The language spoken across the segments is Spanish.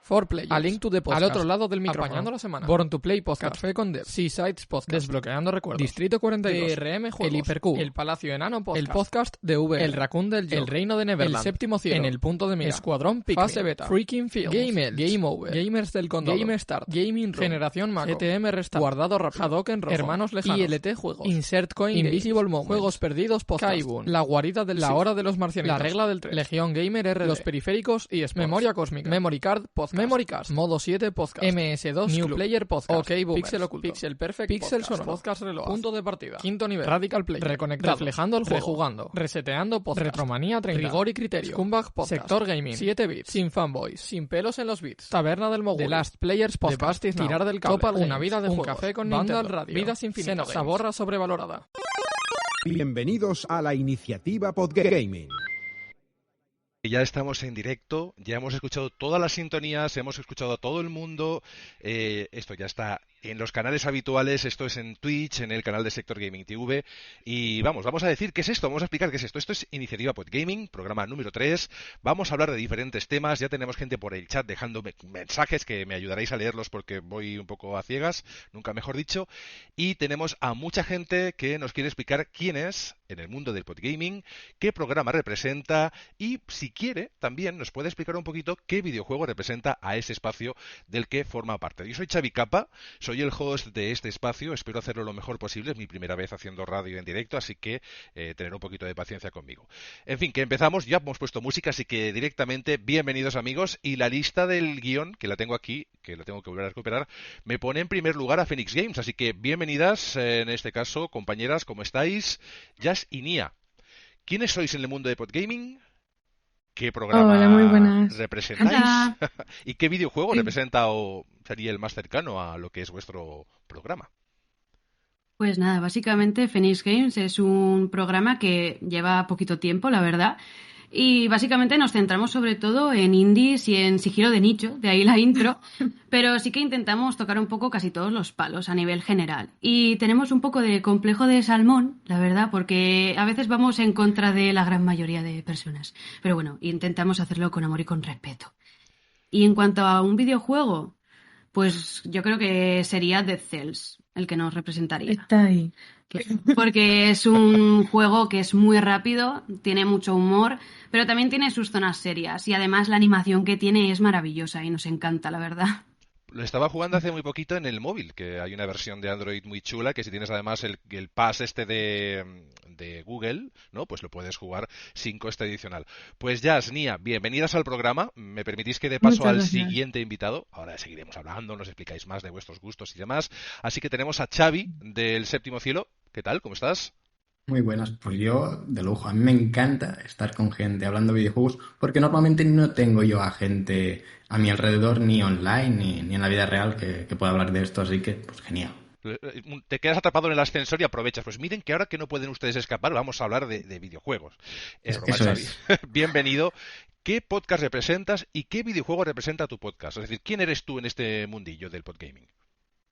For Players, A Link to the Podcast, al otro lado del micrófono, Apañando la semana, Born to Play Podcast, Café con Dev, Seasides Podcast, Desbloqueando Recuerdos, Distrito 42, DRM Juegos, el Hipercube, El Palacio Enano Podcast, el podcast de VR, El Raccoon del Yo, El Reino de Neverland, El Séptimo Cielo, En el Punto de Mira, Escuadrón Pikmin, Fase Beta, Freaking Fields, Game Elch, Game Over, Gamers del Condado, Game Start, Gaming Room, Generación Maco, GTM Restart, Guardado Rápido, Hadoken Rojo, Hermanos Lejanos, ILT Juegos, Insert Coin Invisible Games, Moments, Juegos Perdidos Podcast, Kaibun, La Guarida del La Sith, Hora de los Marcianitos, La Regla del 3, Legión Gamer RD, Los Periféricos y Sports, Memoria Cósmica, Memory Card Podcast, Memory Cast, Modo 7 Podcast, MS2 New Club, Player Podcast, OK Boomers, Pixel Oculto, Pixel Perfect Pixel Podcast, Sonoro, Podcast Reload, Punto de Partida, Quinto Nivel, Radical Play, Reconectado, Reflejando el Juego, Rejugando, Reseteando Podcast, Retromanía 30, Rigor y Criterio, Scumbag Podcast, Sector Gaming, 7 Bits, Sin Fanboys, Sin Pelos en los Bits, Taberna del Mogul, The Last Players Podcast, The Past is Now, Tirar del Cable, Topal Una Games, Vida de Un Juegos, Café con Vandal Nintendo, Radio, Vidas Infinitas, Xenogames, Saborra Sobrevalorada. Bienvenidos a la iniciativa Podgaming. Ya estamos en directo, ya hemos escuchado todas las sintonías, hemos escuchado a todo el mundo, esto ya está en los canales habituales, esto es en Twitch, en el canal de Sector Gaming TV, y vamos a decir qué es esto, vamos a explicar qué es esto. Esto es Iniciativa Podgaming, programa número 3, vamos a hablar de diferentes temas, ya tenemos gente por el chat dejándome mensajes que me ayudaréis a leerlos porque voy un poco a ciegas, nunca mejor dicho, y tenemos a mucha gente que nos quiere explicar quién es en el mundo del podgaming, qué programa representa y si quiere también nos puede explicar un poquito qué videojuego representa a ese espacio del que forma parte. Yo soy Xavi Capa, soy el host de este espacio, espero hacerlo lo mejor posible, es mi primera vez haciendo radio en directo, así que tener un poquito de paciencia conmigo. En fin, que empezamos, ya hemos puesto música, así que directamente bienvenidos amigos, y la lista del guión, que la tengo aquí, que la tengo que volver a recuperar, me pone en primer lugar a Phoenix Games, así que bienvenidas, en este caso, compañeras, ¿cómo estáis? Jazz y Nia. ¿Quiénes sois en el mundo de podgaming? ¿Qué programa Hola, muy buenas. representáis? Hola. ¿Y qué videojuego representa o sería el más cercano a lo que es vuestro programa? Pues nada, básicamente Phoenix Games es un programa que lleva poquito tiempo, la verdad. Y básicamente nos centramos sobre todo en indies y en sigilo de nicho, de ahí la intro, pero sí que intentamos tocar un poco casi todos los palos a nivel general. Y tenemos un poco de complejo de salmón, la verdad, porque a veces vamos en contra de la gran mayoría de personas. Pero bueno, intentamos hacerlo con amor y con respeto. Y en cuanto a un videojuego, pues yo creo que sería Dead Cells el que nos representaría. Está ahí. Porque es un juego que es muy rápido, tiene mucho humor, pero también tiene sus zonas serias y además la animación que tiene es maravillosa y nos encanta, la verdad. Lo estaba jugando hace muy poquito en el móvil, que hay una versión de Android muy chula, que si tienes además el pass este de Google, ¿no? Pues lo puedes jugar sin coste adicional. Pues Jazz, Nia, bienvenidas al programa. ¿Me permitís que dé paso Muchas al gracias. siguiente invitado? Ahora seguiremos hablando, nos explicáis más de vuestros gustos y demás. Así que tenemos a Xavi del Séptimo Cielo. ¿Qué tal? ¿Cómo estás? Muy buenas, pues yo de lujo. A mí me encanta estar con gente hablando de videojuegos porque normalmente no tengo yo a gente a mi alrededor ni online ni en la vida real que pueda hablar de esto, así que pues genial. Te quedas atrapado en el ascensor y aprovechas. Pues miren que ahora que no pueden ustedes escapar, vamos a hablar de videojuegos. Es broma, Eso Xavi. es. Bienvenido. ¿Qué podcast representas y qué videojuego representa tu podcast? Es decir, ¿quién eres tú en este mundillo del podgaming?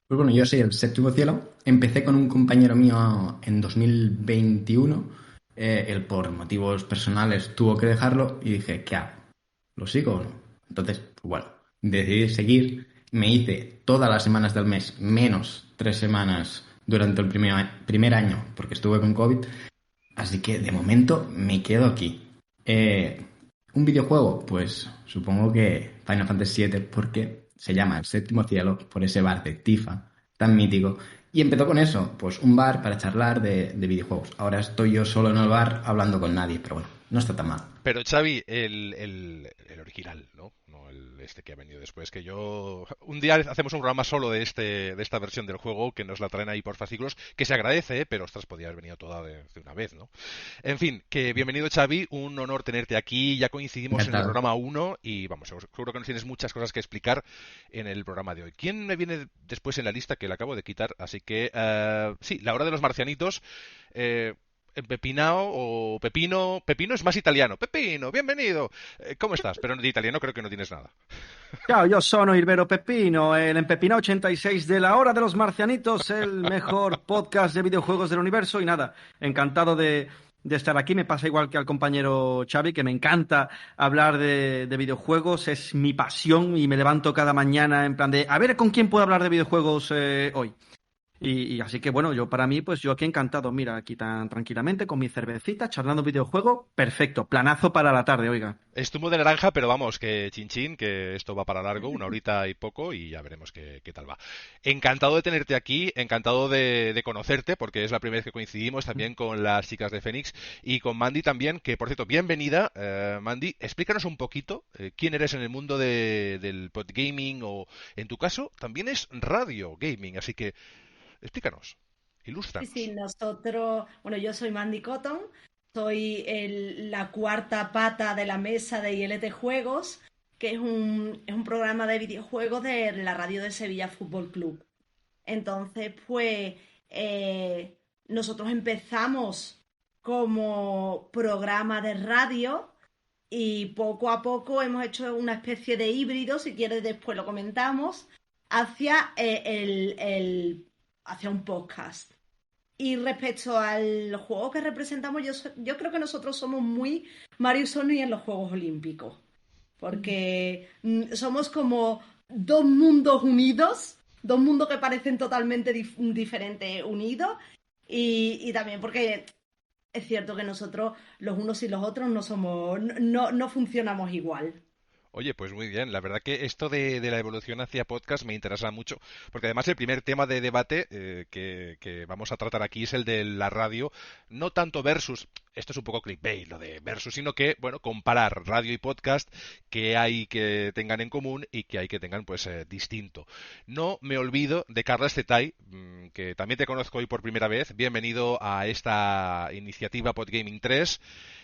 Pues bueno, yo soy el Séptimo Cielo. Empecé con un compañero mío en 2021. Él por motivos personales tuvo que dejarlo y dije, ¿qué hago? ¿Lo sigo o no? Entonces, pues bueno, decidí seguir. Me hice todas las semanas del mes, menos 3 semanas durante el primer año, porque estuve con COVID. Así que de momento me quedo aquí. ¿Un videojuego? Pues supongo que Final Fantasy VII, porque se llama El Séptimo Cielo por ese bar de Tifa tan mítico. Y empezó con eso, pues un bar para charlar de videojuegos. Ahora estoy yo solo en el bar hablando con nadie, pero bueno, no está tan mal. Pero Xavi, el original, ¿no? No este que ha venido después, que yo... Un día hacemos un programa solo de esta versión del juego, que nos la traen ahí por fascículos, que se agradece, pero ostras, podía haber venido toda de una vez, ¿no? En fin, que bienvenido Xavi, un honor tenerte aquí, ya coincidimos en el Encantado. programa 1 y vamos, seguro que nos tienes muchas cosas que explicar en el programa de hoy. ¿Quién me viene después en la lista que le acabo de quitar? Así que, sí, La Hora de los Marcianitos... Pepinao o Pepino. Pepino es más italiano. Pepino, bienvenido. ¿Cómo estás? Pero de italiano creo que no tienes nada. Ciao, io sono il vero Peppino, el Empepinao 86 de La Hora de los Marcianitos, el mejor podcast de videojuegos del universo. Y nada, encantado de de estar aquí. Me pasa igual que al compañero Xavi, que me encanta hablar de videojuegos. Es mi pasión y me levanto cada mañana en plan de a ver con quién puedo hablar de videojuegos hoy. Y así que bueno, para mí, pues yo aquí encantado. Mira, aquí tan tranquilamente con mi cervecita, charlando videojuego. Perfecto, planazo para la tarde, oiga. Es zumo de naranja, pero vamos, que chin, que esto va para largo, 1 horita y poco, y ya veremos qué tal va. Encantado de tenerte aquí, encantado de conocerte, porque es la primera vez que coincidimos también con las chicas de Fénix y con Mandy también, que por cierto, bienvenida. Mandy, explícanos un poquito quién eres en el mundo del podgaming, o en tu caso, también es radio gaming, así que explícanos, ilústranos. Sí, nosotros, bueno, yo soy Mandy Cotton, soy la cuarta pata de la mesa de ILT Juegos, que es un programa de videojuegos de la radio de Sevilla Fútbol Club. Entonces, pues, nosotros empezamos como programa de radio y poco a poco hemos hecho una especie de híbrido, si quieres después lo comentamos, hacia hacia un podcast. Y respecto al juego que representamos, yo creo que nosotros somos muy Mario y Sony en los Juegos Olímpicos. Porque somos como dos mundos unidos, dos mundos que parecen totalmente diferentes unidos. Y también porque es cierto que nosotros, los unos y los otros, no funcionamos igual. Oye, pues muy bien. La verdad que esto de la evolución hacia podcast me interesa mucho, porque además el primer tema de debate que vamos a tratar aquí es el de la radio, no tanto versus, esto es un poco clickbait, lo de versus, sino que, bueno, comparar radio y podcast, que hay que tengan en común y que hay que tengan, pues, distinto. No me olvido de Carlas Zetay, que también te conozco hoy por primera vez. Bienvenido a esta iniciativa Podgaming 3.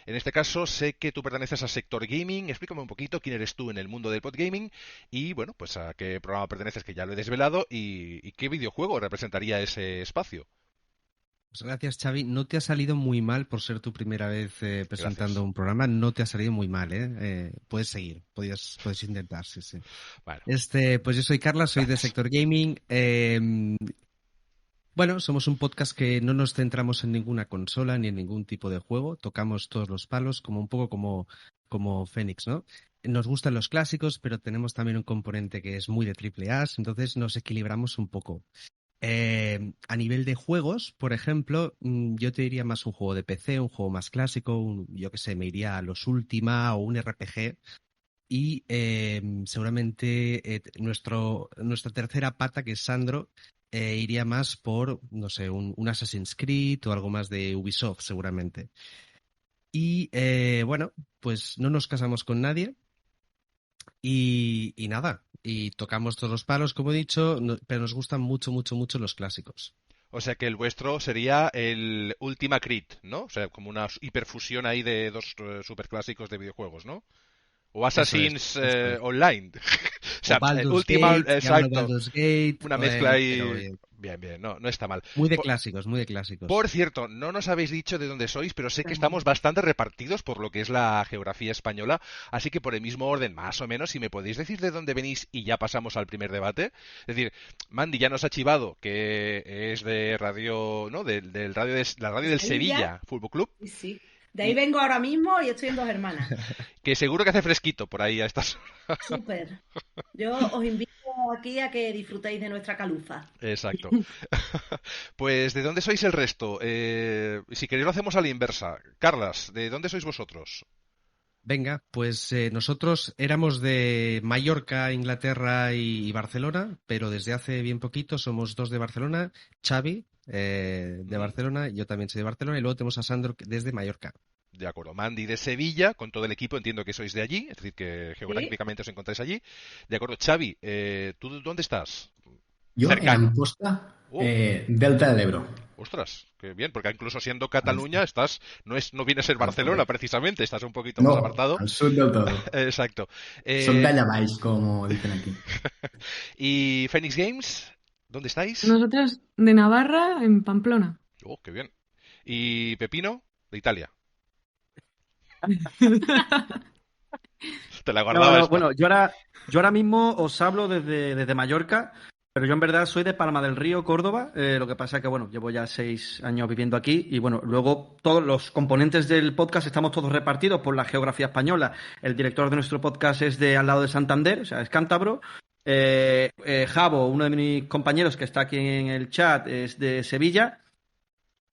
En este caso, sé que tú perteneces al sector gaming. Explícame un poquito quién eres tú en el mundo del podgaming y, bueno, pues a qué programa perteneces, que ya lo he desvelado, y qué videojuego representaría ese espacio. Pues gracias, Xavi. No te ha salido muy mal por ser tu primera vez presentando un programa. No te ha salido muy mal, ¿eh? Puedes seguir, puedes intentar, sí. Bueno. Pues yo soy Carla, soy de Sector Gaming. Bueno, somos un podcast que no nos centramos en ninguna consola ni en ningún tipo de juego. Tocamos todos los palos, como un poco como Fénix, ¿no? Nos gustan los clásicos, pero tenemos también un componente que es muy de AAA, entonces nos equilibramos un poco. A nivel de juegos, por ejemplo, yo te diría más un juego de PC, un juego más clásico, yo que sé, me iría a los Ultima o un RPG. Y seguramente nuestra tercera pata, que es Sandro, iría más por, no sé, un Assassin's Creed o algo más de Ubisoft, seguramente. Y bueno, pues no nos casamos con nadie y nada, y tocamos todos los palos, como he dicho, pero nos gustan mucho los clásicos. O sea que el vuestro sería el Ultima Creed, ¿no? O sea, como una hiperfusión ahí de dos superclásicos de videojuegos, ¿no? O Assassin's Online. O sea, Ultima, exacto. Gate, una mezcla ahí. Bien, no está mal. Muy de clásicos. Por cierto, no nos habéis dicho de dónde sois, pero sé que estamos bastante repartidos por lo que es la geografía española, así que por el mismo orden, más o menos, si me podéis decir de dónde venís y ya pasamos al primer debate. Es decir, Mandy ya nos ha chivado que es de radio, ¿no? Del radio la radio del Sevilla Fútbol Club. Sí. De ahí vengo ahora mismo y estoy en Dos Hermanas. Que seguro que hace fresquito por ahí a estas horas. Súper. Yo os invito aquí a que disfrutéis de nuestra caluza. Exacto. Pues, ¿de dónde sois el resto? Si queréis lo hacemos a la inversa. Carlas, ¿de dónde sois vosotros? Venga, pues nosotros éramos de Mallorca, Inglaterra y Barcelona, pero desde hace bien poquito somos dos de Barcelona, Xavi de Barcelona, yo también soy de Barcelona, y luego tenemos a Sandro desde Mallorca. De acuerdo, Mandy de Sevilla, con todo el equipo, entiendo que sois de allí, es decir, que geográficamente os encontráis allí. De acuerdo, Xavi, ¿tú dónde estás? Yo Cercano. En Amposta, Delta del Ebro. Ostras, qué bien, porque incluso siendo Cataluña no viene a ser Barcelona precisamente, estás un poquito más apartado. Al sur del todo. Exacto. Son de allá vais, como dicen aquí. ¿Y Phoenix Games? ¿Dónde estáis? Nosotros de Navarra, en Pamplona. Oh, qué bien. ¿Y Pepino? De Italia. Te la guardaba. No, bueno, yo ahora mismo os hablo desde Mallorca, Pero yo en verdad soy de Palma del Río, Córdoba. Lo que pasa es que, bueno, llevo ya 6 años viviendo aquí y, bueno, luego todos los componentes del podcast estamos todos repartidos por la geografía española. El director de nuestro podcast es de al lado de Santander, o sea, es cántabro. Javo, uno de mis compañeros que está aquí en el chat, es de Sevilla.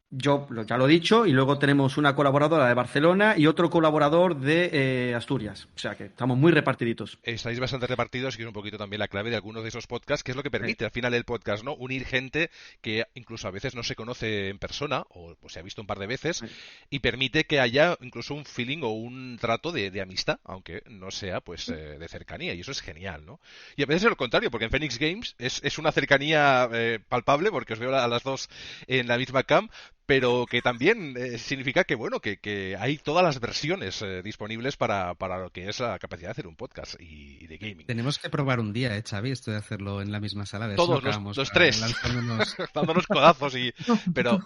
Yo ya lo he dicho, y luego tenemos una colaboradora de Barcelona y otro colaborador de Asturias. O sea que estamos muy repartididos. Estáis bastante repartidos y es un poquito también la clave de algunos de esos podcasts, que es lo que permite al final el podcast, ¿no? Unir gente que incluso a veces no se conoce en persona o pues, se ha visto un par de veces y permite que haya incluso un feeling o un trato de amistad, aunque no sea pues de cercanía, y eso es genial, ¿no? Y a veces es lo contrario, porque en Phoenix Games es una cercanía palpable, porque os veo a las dos en la misma cam, pero que también significa que bueno que hay todas las versiones disponibles para lo que es la capacidad de hacer un podcast y de gaming. Tenemos que probar un día, Xavi, esto de hacerlo en la misma sala. De todos los tres dándonos codazos pero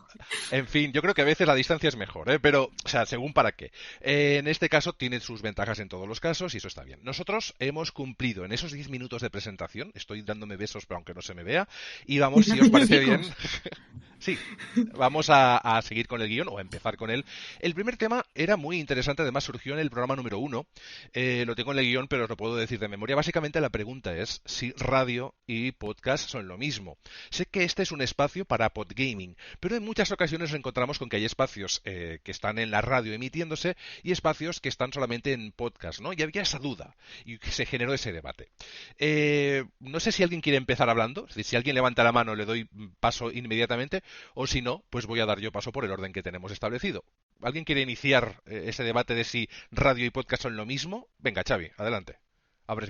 en fin, yo creo que a veces la distancia es mejor, pero o sea, según para qué. En este caso tiene sus ventajas en todos los casos y eso está bien. Nosotros hemos cumplido en esos 10 minutos de presentación, estoy dándome besos pero aunque no se me vea, y vamos, si os parece bien. Sí, vamos a seguir con el guión o a empezar con él. El primer tema era muy interesante, además surgió en el programa número 1. Lo tengo en el guión, pero os lo puedo decir de memoria. Básicamente la pregunta es si radio y podcast son lo mismo. Sé que este es un espacio para podgaming, pero en muchas ocasiones nos encontramos con que hay espacios que están en la radio emitiéndose y espacios que están solamente en podcast, ¿no? Y había esa duda y se generó ese debate. No sé si alguien quiere empezar hablando, es decir, si alguien levanta la mano le doy paso inmediatamente, o si no, pues voy a dar yo paso por el orden que tenemos establecido. ¿Alguien quiere iniciar ese debate de si radio y podcast son lo mismo? Venga, Xavi, adelante.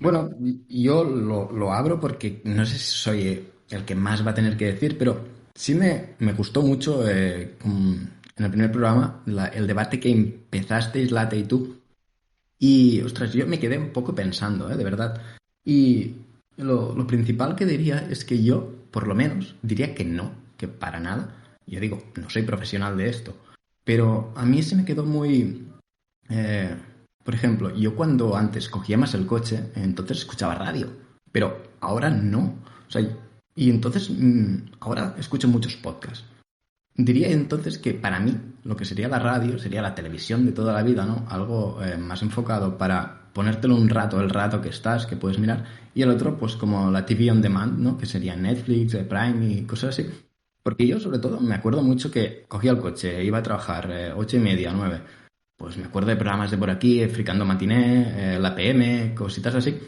Bueno, yo lo abro porque no sé si soy el que más va a tener que decir, pero sí me gustó mucho en el primer programa el debate que empezasteis, Late y tú. Y, ostras, yo me quedé un poco pensando, de verdad. Y lo principal que diría es que yo, por lo menos, diría que no, que para nada. Yo digo, no soy profesional de esto, pero a mí se me quedó muy... por ejemplo, yo cuando antes cogía más el coche, entonces escuchaba radio, pero ahora no. O sea, y entonces ahora escucho muchos podcasts. Diría entonces que para mí lo que sería la radio sería la televisión de toda la vida, ¿no? Algo más enfocado para ponértelo un rato, el rato que estás, que puedes mirar, y el otro pues como la TV on demand, ¿no? Que sería Netflix, Prime y cosas así. Porque yo sobre todo me acuerdo mucho que cogía el coche, iba a trabajar 8:30, 9. Pues me acuerdo de programas de por aquí, Fricando Matiné, la PM, cositas así,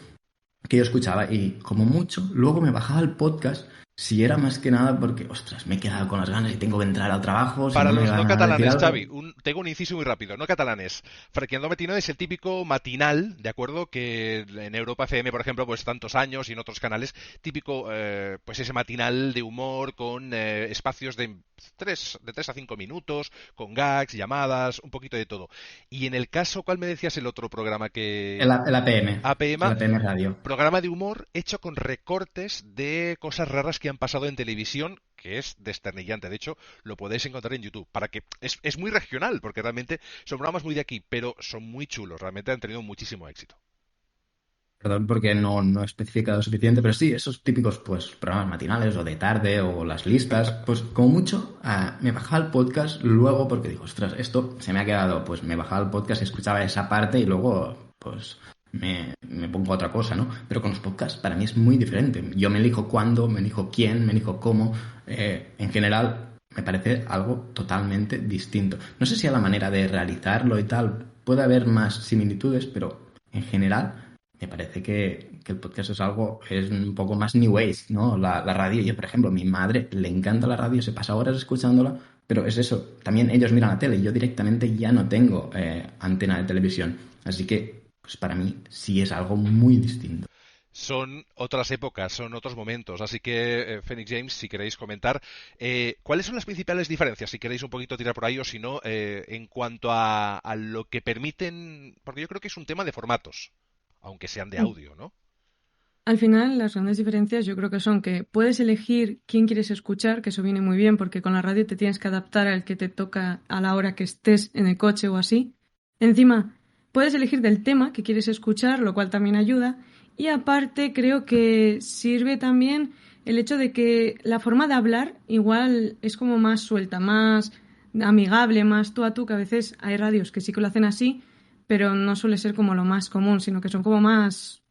que yo escuchaba y como mucho, luego me bajaba el podcast si era más que nada porque, ostras, me he quedado con las ganas y tengo que entrar al trabajo. Para si no los me no van a catalanes, decir algo. Xavi, tengo un inciso muy rápido. No catalanes. Fricando Matiné es el típico matinal, ¿de acuerdo? Que en Europa FM, por ejemplo, pues tantos años y en otros canales, típico, pues ese matinal de humor con espacios de 3 a 5 minutos, con gags, llamadas, un poquito de todo. Y en el caso, ¿cuál me decías el otro programa que...? El APM. APM, El APM Radio. Programa de humor hecho con recortes de cosas raras que han pasado en televisión, que es desternillante. De hecho, lo podéis encontrar en YouTube. Para que es muy regional, porque realmente son programas muy de aquí, pero son muy chulos. Realmente han tenido muchísimo éxito. Perdón porque no he especificado suficiente, pero sí, esos típicos pues programas matinales o de tarde o las listas, pues como mucho me bajaba el podcast luego porque digo, ostras, esto se me ha quedado, pues me bajaba el podcast y escuchaba esa parte y luego pues me pongo a otra cosa, ¿no? Pero con los podcasts para mí es muy diferente. Yo me elijo cuándo, me elijo quién, me elijo cómo. En general me parece algo totalmente distinto. No sé si a la manera de realizarlo y tal puede haber más similitudes, pero en general me parece que el podcast es un poco más new age, ¿no? La radio, yo por ejemplo, a mi madre le encanta la radio, se pasa horas escuchándola, pero es eso, también ellos miran la tele, yo directamente ya no tengo antena de televisión, así que pues para mí sí es algo muy distinto. Son otras épocas, son otros momentos, así que Phoenix Games, si queréis comentar, ¿cuáles son las principales diferencias? Si queréis un poquito tirar por ahí o si no, en cuanto a lo que permiten, porque yo creo que es un tema de formatos, aunque sean de audio, ¿no? Al final, las grandes diferencias yo creo que son que puedes elegir quién quieres escuchar, que eso viene muy bien, porque con la radio te tienes que adaptar al que te toca a la hora que estés en el coche o así. Encima, puedes elegir del tema que quieres escuchar, lo cual también ayuda. Y aparte, creo que sirve también el hecho de que la forma de hablar igual es como más suelta, más amigable, más tú a tú, que a veces hay radios que sí que lo hacen así, pero no suele ser como lo más común, sino que son como más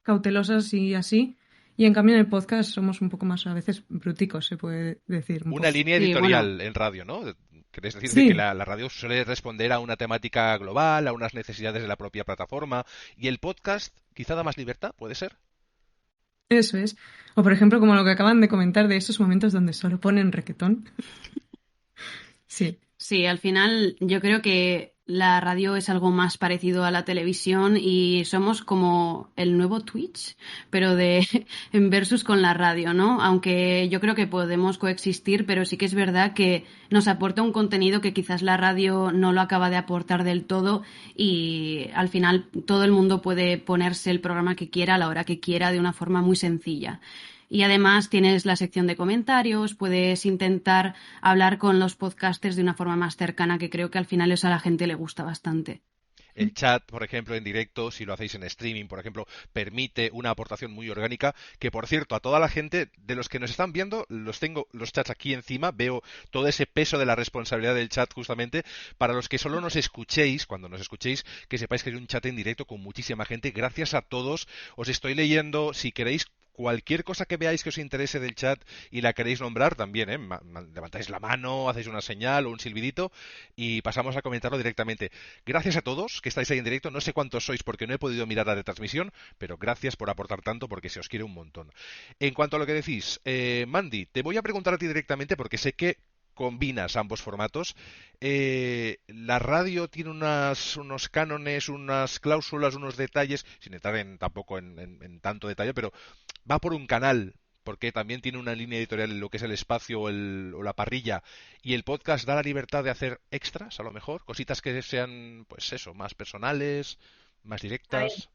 cautelosas y así. Y en cambio en el podcast somos un poco más a veces bruticos, se puede decir. Una línea editorial en radio, ¿no? ¿Querés decir que la radio suele responder a una temática global, a unas necesidades de la propia plataforma? ¿Y el podcast quizá da más libertad? ¿Puede ser? Eso es. O por ejemplo, como lo que acaban de comentar de esos momentos donde solo ponen requetón. Sí. Sí, al final yo creo que la radio es algo más parecido a la televisión y somos como el nuevo Twitch, pero en versus con la radio, ¿no? Aunque yo creo que podemos coexistir, pero sí que es verdad que nos aporta un contenido que quizás la radio no lo acaba de aportar del todo y al final todo el mundo puede ponerse el programa que quiera a la hora que quiera de una forma muy sencilla. Y además tienes la sección de comentarios, puedes intentar hablar con los podcasters de una forma más cercana, que creo que al final eso a la gente le gusta bastante. El chat, por ejemplo, en directo, si lo hacéis en streaming, por ejemplo, permite una aportación muy orgánica, que por cierto, a toda la gente de los que nos están viendo, los tengo los chats aquí encima, veo todo ese peso de la responsabilidad del chat justamente. Para los que solo nos escuchéis, cuando nos escuchéis, que sepáis que hay un chat en directo con muchísima gente. Gracias a todos, os estoy leyendo, si queréis cualquier cosa que veáis que os interese del chat y la queréis nombrar, también, levantáis la mano, hacéis una señal o un silbidito y pasamos a comentarlo directamente. Gracias a todos que estáis ahí en directo. No sé cuántos sois porque no he podido mirar la retransmisión, pero gracias por aportar tanto porque se os quiere un montón. En cuanto a lo que decís, Mandy, te voy a preguntar a ti directamente porque sé que combinas ambos formatos. La radio tiene unos cánones, unas cláusulas, unos detalles, sin entrar tampoco en tanto detalle, pero va por un canal, porque también tiene una línea editorial en lo que es el espacio o la parrilla, y el podcast da la libertad de hacer extras, a lo mejor, cositas que sean, pues eso, más personales, más directas.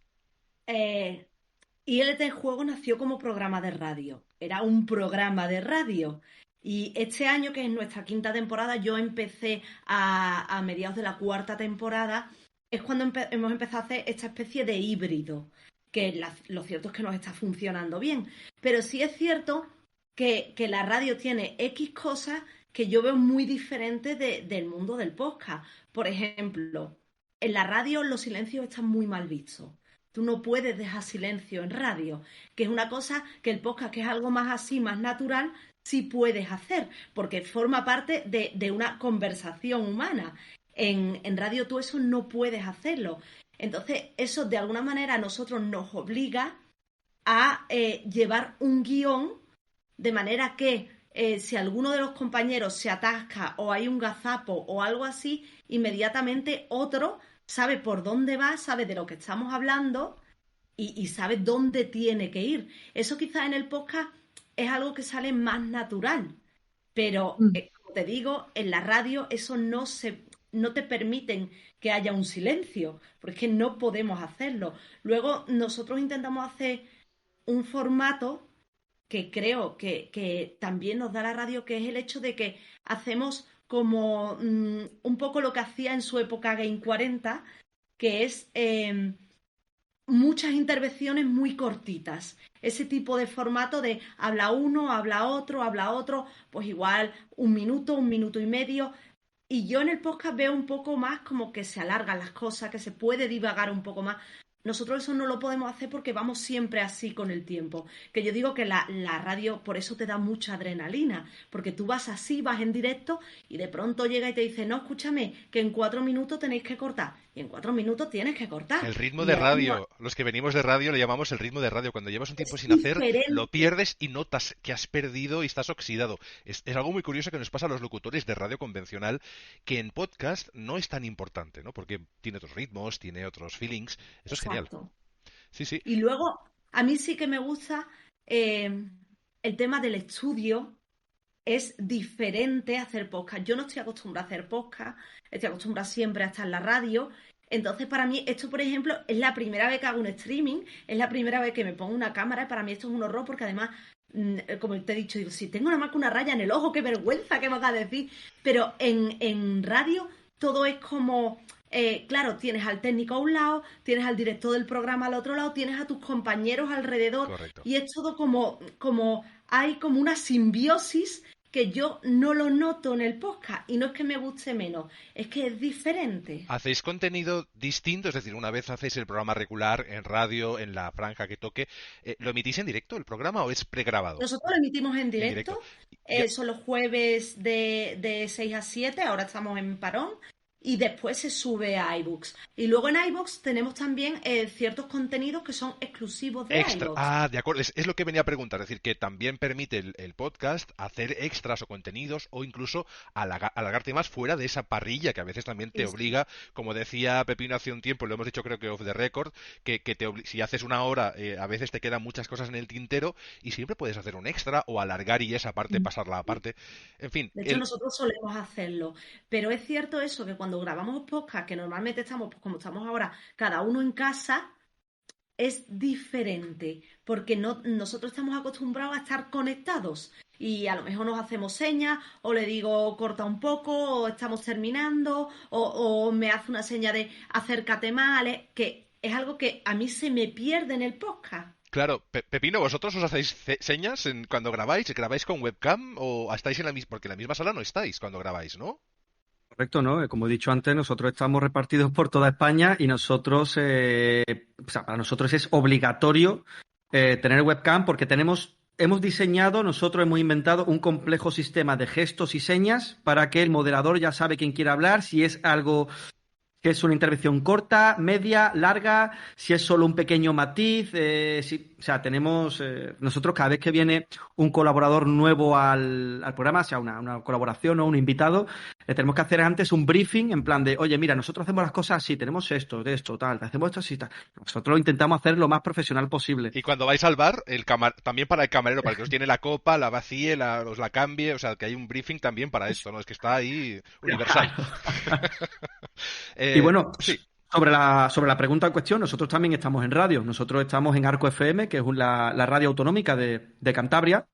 ILT Juego nació como programa de radio, era un programa de radio. Y este año, que es nuestra 5ª temporada, yo empecé a mediados de la 4ª temporada, es cuando hemos empezado a hacer esta especie de híbrido, que lo cierto es que nos está funcionando bien. Pero sí es cierto que la radio tiene X cosas que yo veo muy diferentes del mundo del podcast. Por ejemplo, en la radio los silencios están muy mal vistos. Tú no puedes dejar silencio en radio, que es una cosa que el podcast, que es algo más así, más natural, sí puedes hacer, porque forma parte de una conversación humana. En radio tú eso no puedes hacerlo. Entonces, eso de alguna manera a nosotros nos obliga a llevar un guión, de manera que si alguno de los compañeros se atasca o hay un gazapo o algo así, inmediatamente otro sabe por dónde va, sabe de lo que estamos hablando y sabe dónde tiene que ir. Eso quizás en el podcast es algo que sale más natural, pero como te digo, en la radio eso no te permiten que haya un silencio, porque es que no podemos hacerlo. Luego nosotros intentamos hacer un formato que creo que también nos da la radio, que es el hecho de que hacemos como un poco lo que hacía en su época Game 40, que es muchas intervenciones muy cortitas. Ese tipo de formato de habla uno, habla otro, pues igual 1 minuto, 1 minuto y medio. Y yo en el podcast veo un poco más como que se alargan las cosas, que se puede divagar un poco más. Nosotros eso no lo podemos hacer porque vamos siempre así con el tiempo. Que yo digo que la radio por eso te da mucha adrenalina, porque tú vas así, vas en directo y de pronto llega y te dice, no, escúchame, que en 4 minutos tenéis que cortar. Y en 4 minutos tienes que cortar. El ritmo de radio. Los que venimos de radio le llamamos el ritmo de radio. Cuando llevas un tiempo sin hacer, lo pierdes y notas que has perdido y estás oxidado. Es algo muy curioso que nos pasa a los locutores de radio convencional, que en podcast no es tan importante, ¿no? Porque tiene otros ritmos, tiene otros feelings. Eso es genial. Sí, sí. Y luego, a mí sí que me gusta el tema del estudio. Es diferente hacer podcast. Yo no estoy acostumbrada a hacer podcast, estoy acostumbrada siempre a estar en la radio. Entonces, para mí, esto, por ejemplo, es la primera vez que hago un streaming, es la primera vez que me pongo una cámara y para mí esto es un horror porque además, como te he dicho, digo, si tengo nada más que una raya en el ojo, qué vergüenza, ¿qué me vas a decir? Pero en radio todo es como claro, tienes al técnico a un lado, tienes al director del programa al otro lado, tienes a tus compañeros alrededor. Correcto. Y es todo hay como una simbiosis que yo no lo noto en el podcast. Y no es que me guste menos, es que es diferente. ¿Hacéis contenido distinto? Es decir, una vez hacéis el programa regular en radio, en la franja que toque, ¿lo emitís en directo el programa o es pregrabado? Nosotros lo emitimos en directo. Ya. Son los jueves de 6 a 7, ahora estamos en parón. Y después se sube a iBooks. Y luego en iBooks tenemos también ciertos contenidos que son exclusivos de Extra. iBooks. Ah, de acuerdo. Es lo que venía a preguntar. Es decir, que también permite el podcast hacer extras o contenidos o incluso alargarte más fuera de esa parrilla que a veces también te obliga, como decía Pepino hace un tiempo, lo hemos dicho creo que off the record, que si haces una hora, a veces te quedan muchas cosas en el tintero y siempre puedes hacer un extra o alargar y esa parte pasarla aparte. En fin. De hecho, nosotros solemos hacerlo. Pero es cierto eso, que cuando grabamos podcast, que normalmente estamos, pues como estamos ahora, cada uno en casa, es diferente, porque nosotros estamos acostumbrados a estar conectados y a lo mejor nos hacemos señas, o le digo corta un poco, o estamos terminando, o me hace una seña de acércate más, que es algo que a mí se me pierde en el podcast. Claro, Pepino, ¿vosotros os hacéis señas cuando grabáis? ¿Grabáis con webcam o estáis en la misma? Porque en la misma sala no estáis cuando grabáis, ¿no? Correcto, ¿no? Como he dicho antes, nosotros estamos repartidos por toda España y nosotros, para nosotros es obligatorio tener webcam porque hemos diseñado, nosotros hemos inventado un complejo sistema de gestos y señas para que el moderador ya sabe quién quiere hablar, si es algo que es una intervención corta, media, larga, si es solo un pequeño matiz. O sea, tenemos nosotros cada vez que viene un colaborador nuevo al programa, sea una colaboración o un invitado, tenemos que hacer antes un briefing en plan de, oye, mira, nosotros hacemos las cosas así, tenemos esto, tal, hacemos esto así, tal. Nosotros lo intentamos hacer lo más profesional posible. Y cuando vais al bar, también para el camarero, para que os tiene la copa, la vacíe, os la cambie, o sea, que hay un briefing también para esto, ¿no? Es que está ahí universal. Y bueno, sí. sobre la pregunta en cuestión, nosotros también estamos en radio. Nosotros estamos en Arco FM, que es la radio autonómica de Cantabria.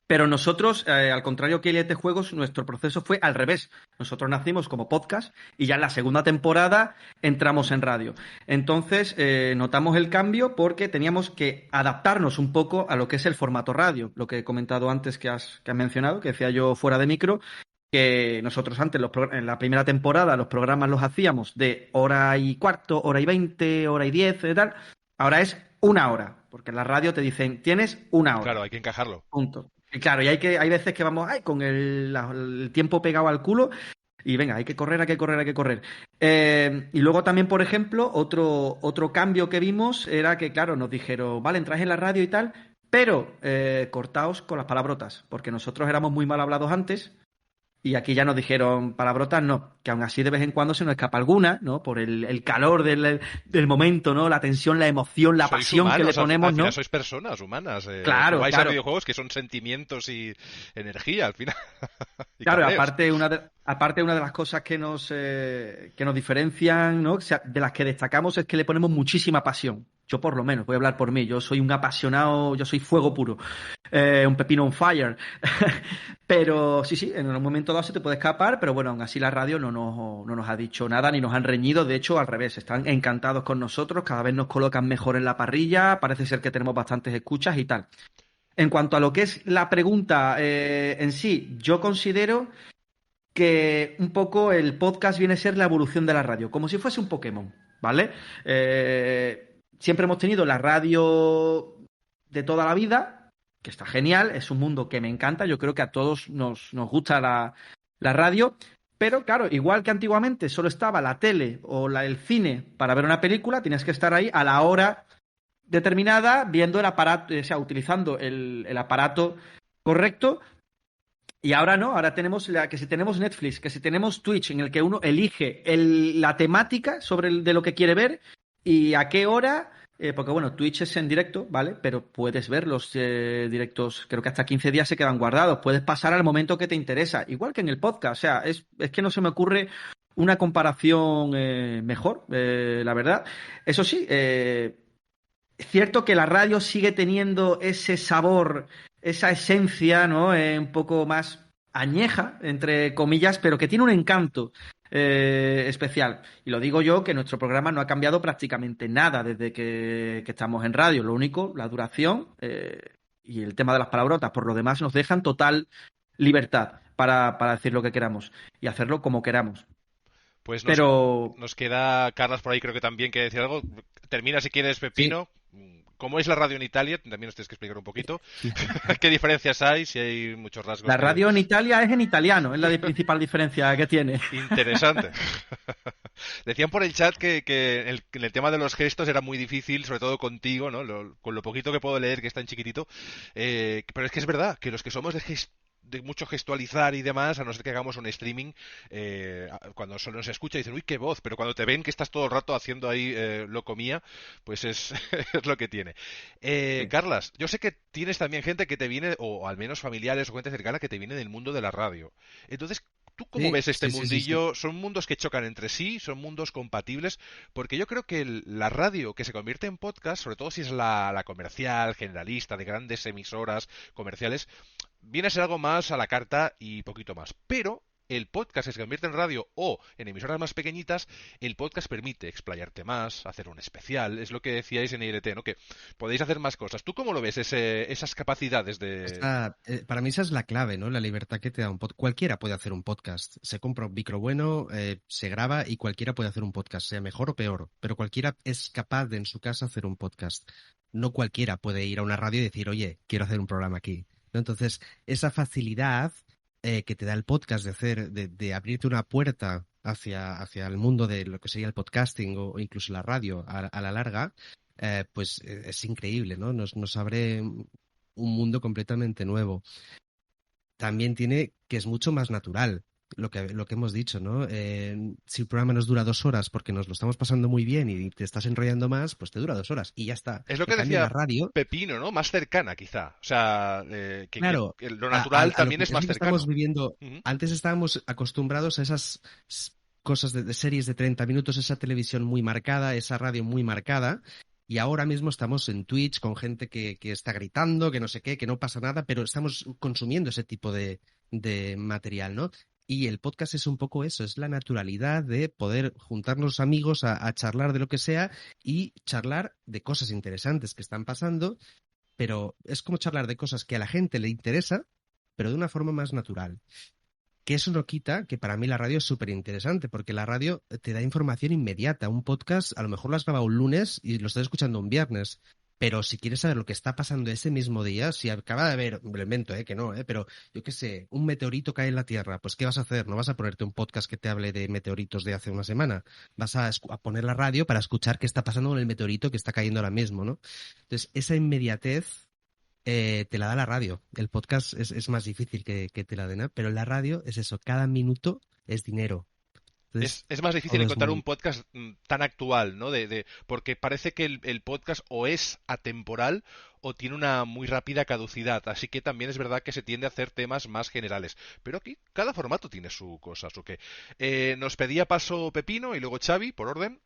Pero nosotros, al contrario que ILT Juegos, nuestro proceso fue al revés. Nosotros nacimos como podcast y ya en la segunda temporada entramos en radio. Entonces, notamos el cambio porque teníamos que adaptarnos un poco a lo que es el formato radio. Lo que he comentado antes que has mencionado, que decía yo fuera de micro, que nosotros antes, en la primera temporada, los programas los hacíamos de 1:15, 1:20, 1:10 y tal. Ahora es 1 hora, porque en la radio te dicen, tienes 1 hora. Claro, hay que encajarlo. Punto. Y claro, y hay veces que vamos con el tiempo pegado al culo y venga, hay que correr. Y luego también, por ejemplo, otro cambio que vimos era que, claro, nos dijeron, vale, entráis en la radio y tal, pero cortaos con las palabrotas, porque nosotros éramos muy mal hablados antes. Y aquí ya nos dijeron palabrotas, no, que aún así de vez en cuando se nos escapa alguna, ¿no? Por el calor del momento, ¿no? La tensión, la emoción, la pasión humanos, que le ponemos, al final ¿no? sois personas humanas. Claro, vais claro. a videojuegos que son sentimientos y energía, al final. Claro, aparte una de las cosas que nos diferencian, ¿no? O sea, de las que destacamos es que le ponemos muchísima pasión. Yo por lo menos, voy a hablar por mí, yo soy un apasionado, yo soy fuego puro, un pepino on fire. Pero sí, en un momento dado se te puede escapar, pero bueno, aún así la radio no nos ha dicho nada ni nos han reñido, de hecho al revés, están encantados con nosotros, cada vez nos colocan mejor en la parrilla, parece ser que tenemos bastantes escuchas y tal. En cuanto a lo que es la pregunta en sí, yo considero que un poco el podcast viene a ser la evolución de la radio, como si fuese un Pokémon, ¿vale? Siempre hemos tenido la radio de toda la vida, que está genial, es un mundo que me encanta, yo creo que a todos nos gusta la radio, pero claro, igual que antiguamente solo estaba la tele o el cine para ver una película, tienes que estar ahí a la hora determinada viendo el aparato, o sea, utilizando el aparato correcto. Y ahora no, ahora tenemos que si tenemos Netflix, que si tenemos Twitch, en el que uno elige la temática de lo que quiere ver y a qué hora, porque bueno, Twitch es en directo, ¿vale? Pero puedes ver los directos, creo que hasta 15 días se quedan guardados, puedes pasar al momento que te interesa, igual que en el podcast, o sea, es que no se me ocurre una comparación mejor, la verdad. Eso sí, es cierto que la radio sigue teniendo ese sabor, esa esencia, ¿no? Un poco más añeja, entre comillas, pero que tiene un encanto. especial. Y lo digo yo, que nuestro programa no ha cambiado prácticamente nada desde que estamos en radio. Lo único, la duración y el tema de las palabrotas. Por lo demás, nos dejan total libertad para decir lo que queramos y hacerlo como queramos. Pues Pero nos queda Carlas por ahí, creo que también quiere decir algo. Termina si quieres, Pepino. Sí. ¿Cómo es la radio en Italia? También nos tienes que explicar un poquito. ¿Qué diferencias hay? Si hay muchos rasgos. La radio en Italia es en italiano, es la principal diferencia que tiene. Interesante. Decían por el chat que en el tema de los gestos era muy difícil, sobre todo contigo, ¿no? Con lo poquito que puedo leer, que es tan chiquitito. Pero es que es verdad que los que somos de mucho gestualizar y demás, a no ser que hagamos un streaming, cuando solo nos escucha dicen, uy, qué voz, pero cuando te ven que estás todo el rato haciendo ahí locomía, pues es lo que tiene. Sí. Carlas, yo sé que tienes también gente que te viene, o al menos familiares o gente cercana que te viene del mundo de la radio. Entonces, ¿tú cómo ves este mundillo? Sí. ¿Son mundos que chocan entre sí? ¿Son mundos compatibles? Porque yo creo que la radio que se convierte en podcast, sobre todo si es la comercial, generalista, de grandes emisoras comerciales, viene a ser algo más a la carta y poquito más. Pero el podcast se convierte en radio o en emisoras más pequeñitas, el podcast permite explayarte más, hacer un especial, es lo que decíais en ILT, ¿no? Que podéis hacer más cosas. ¿Tú cómo lo ves, esas capacidades de...? Para mí esa es la clave, ¿no? La libertad que te da un podcast. Cualquiera puede hacer un podcast. Se compra un micro bueno, se graba y cualquiera puede hacer un podcast, sea mejor o peor. Pero cualquiera es capaz de en su casa hacer un podcast. No cualquiera puede ir a una radio y decir, oye, quiero hacer un programa aquí. ¿No? Entonces, esa facilidad que te da el podcast de abrirte una puerta hacia el mundo de lo que sería el podcasting o incluso la radio a la larga, pues es increíble, ¿no? Nos abre un mundo completamente nuevo. También tiene que es mucho más natural. Lo que hemos dicho, ¿no? Si el programa nos dura 2 horas porque nos lo estamos pasando muy bien y te estás enrollando más, pues te dura 2 horas y ya está. Es lo que decía la radio, Pepino, ¿no? Más cercana, quizá. O sea, claro, que lo natural también es más cercano. Estamos viviendo, antes estábamos acostumbrados a esas cosas de series de 30 minutos, esa televisión muy marcada, esa radio muy marcada. Y ahora mismo estamos en Twitch con gente que está gritando, que no sé qué, que no pasa nada, pero estamos consumiendo ese tipo de material, ¿no? Y el podcast es un poco eso, es la naturalidad de poder juntarnos amigos a charlar de lo que sea y charlar de cosas interesantes que están pasando, pero es como charlar de cosas que a la gente le interesa, pero de una forma más natural. Que eso no quita que para mí la radio es súper interesante, porque la radio te da información inmediata. Un podcast a lo mejor lo has grabado un lunes y lo estás escuchando un viernes. Pero si quieres saber lo que está pasando ese mismo día, si acaba de haber, me lo invento, que no, pero yo qué sé, un meteorito cae en la Tierra, pues ¿qué vas a hacer? No vas a ponerte un podcast que te hable de meteoritos de hace una semana. Vas a poner la radio para escuchar qué está pasando con el meteorito que está cayendo ahora mismo, ¿no? Entonces, esa inmediatez te la da la radio. El podcast es más difícil que te la den, pero en la radio es eso, cada minuto es dinero. Entonces, es más difícil encontrar un podcast tan actual, ¿no? Porque parece que el podcast o es atemporal o tiene una muy rápida caducidad. Así que también es verdad que se tiende a hacer temas más generales. Pero aquí cada formato tiene su cosa, su qué. Nos pedía paso Pepino y luego Xavi, por orden.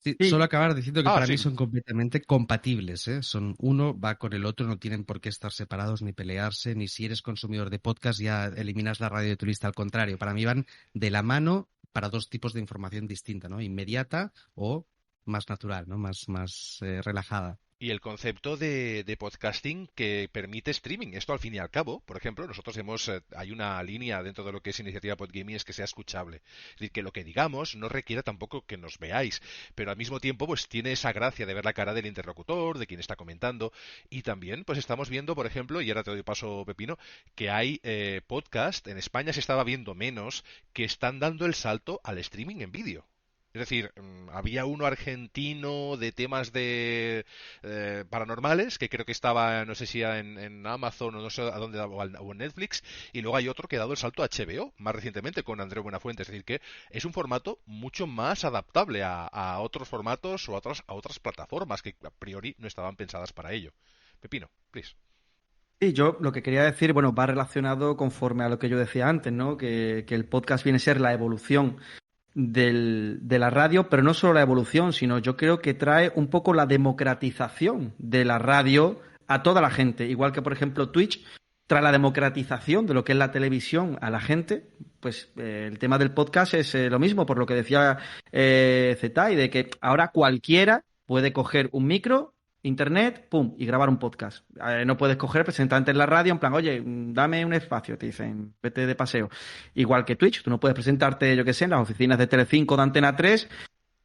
Sí, solo acabar diciendo que para mí son completamente compatibles, ¿eh? Uno va con el otro, no tienen por qué estar separados ni pelearse, ni si eres consumidor de podcast ya eliminas la radio de tu lista, al contrario. Para mí van de la mano para 2 tipos de información distinta, ¿no? Inmediata o más natural, ¿no? Más relajada. Y el concepto de podcasting que permite streaming. Esto al fin y al cabo, por ejemplo, nosotros hay una línea dentro de lo que es Iniciativa Podgaming, es que sea escuchable. Es decir, que lo que digamos no requiera tampoco que nos veáis, pero al mismo tiempo pues tiene esa gracia de ver la cara del interlocutor, de quien está comentando. Y también pues estamos viendo, por ejemplo, y ahora te doy paso, Pepino, que hay podcast, en España se estaba viendo menos, que están dando el salto al streaming en vídeo. Es decir, había uno argentino de temas de paranormales, que creo que estaba, no sé si en Amazon o no sé a dónde, o en Netflix, y luego hay otro que ha dado el salto a HBO, más recientemente, con Andreu Buenafuente. Es decir, que es un formato mucho más adaptable a otros formatos o a otras plataformas que a priori no estaban pensadas para ello. Pepino, please. Sí, yo lo que quería decir, bueno, va relacionado conforme a lo que yo decía antes, ¿no? Que el podcast viene a ser la evolución de la radio, pero no solo la evolución, sino yo creo que trae un poco la democratización de la radio a toda la gente. Igual que, por ejemplo, Twitch tras la democratización de lo que es la televisión a la gente, pues el tema del podcast es lo mismo, por lo que decía Zetai, de que ahora cualquiera puede coger un micro, internet, pum, y grabar un podcast. No puedes coger, presentarte en la radio, en plan, oye, dame un espacio, te dicen, vete de paseo. Igual que Twitch, tú no puedes presentarte, yo qué sé, en las oficinas de Telecinco, de Antena 3,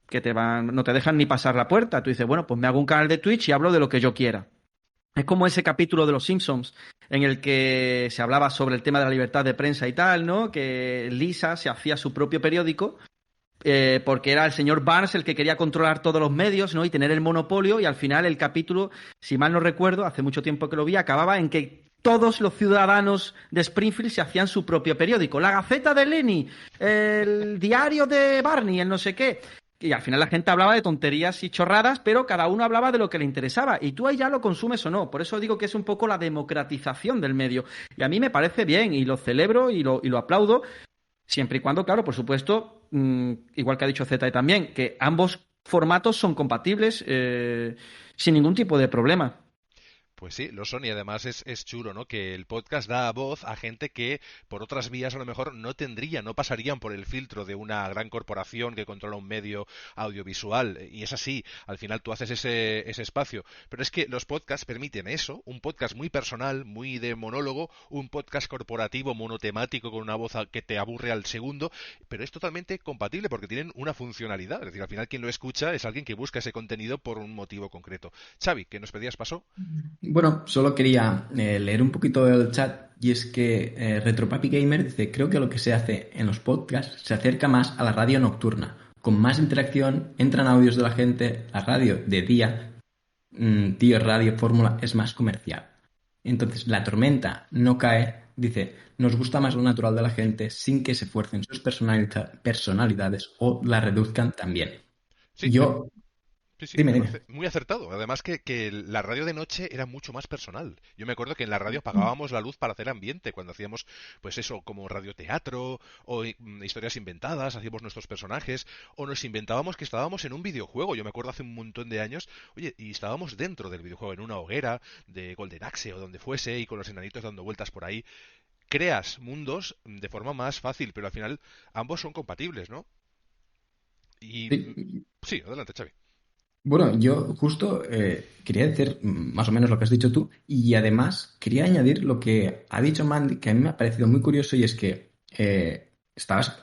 que no te dejan ni pasar la puerta. Tú dices, bueno, pues me hago un canal de Twitch y hablo de lo que yo quiera. Es como ese capítulo de Los Simpsons en el que se hablaba sobre el tema de la libertad de prensa y tal, ¿no? Que Lisa se hacía su propio periódico porque era el señor Barnes el que quería controlar todos los medios, ¿no? Y tener el monopolio, y al final el capítulo, si mal no recuerdo, hace mucho tiempo que lo vi, acababa en que todos los ciudadanos de Springfield se hacían su propio periódico. La Gaceta de Lenny, el diario de Barney, el no sé qué. Y al final la gente hablaba de tonterías y chorradas, pero cada uno hablaba de lo que le interesaba. Y tú ahí ya lo consumes o no. Por eso digo que es un poco la democratización del medio. Y a mí me parece bien, y lo celebro y lo aplaudo, siempre y cuando, claro, por supuesto, igual que ha dicho Zeta también, que ambos formatos son compatibles sin ningún tipo de problema. Pues sí, lo son, y además es chulo, ¿no? Que el podcast da voz a gente que por otras vías a lo mejor no pasarían por el filtro de una gran corporación que controla un medio audiovisual. Y es así, al final tú haces ese espacio. Pero es que los podcasts permiten eso, un podcast muy personal, muy de monólogo, un podcast corporativo monotemático con una voz que te aburre al segundo, pero es totalmente compatible porque tienen una funcionalidad. Es decir, al final quien lo escucha es alguien que busca ese contenido por un motivo concreto. Xavi, ¿que nos pedías paso? Bueno, solo quería leer un poquito del chat, y es que Retropapi Gamer dice: creo que lo que se hace en los podcasts se acerca más a la radio nocturna, con más interacción, entran audios de la gente, la radio de día, tío, radio, fórmula, es más comercial. Entonces, la tormenta no cae, dice, nos gusta más lo natural de la gente sin que se fuercen sus personalidades o la reduzcan también. Sí, Yo... Sí, Dime. me parece muy acertado. Además que la radio de noche era mucho más personal. Yo me acuerdo que en la radio apagábamos la luz para hacer ambiente, cuando hacíamos, pues eso, como radioteatro, o historias inventadas, hacíamos nuestros personajes, o nos inventábamos que estábamos en un videojuego. Yo me acuerdo hace un montón de años, oye, y estábamos dentro del videojuego, en una hoguera de Golden Axe o donde fuese, y con los enanitos dando vueltas por ahí. Creas mundos de forma más fácil, pero al final ambos son compatibles, ¿no? Y... Sí, adelante, Xavi. Bueno, yo justo quería decir más o menos lo que has dicho tú, y además quería añadir lo que ha dicho Mandy, que a mí me ha parecido muy curioso, y es que he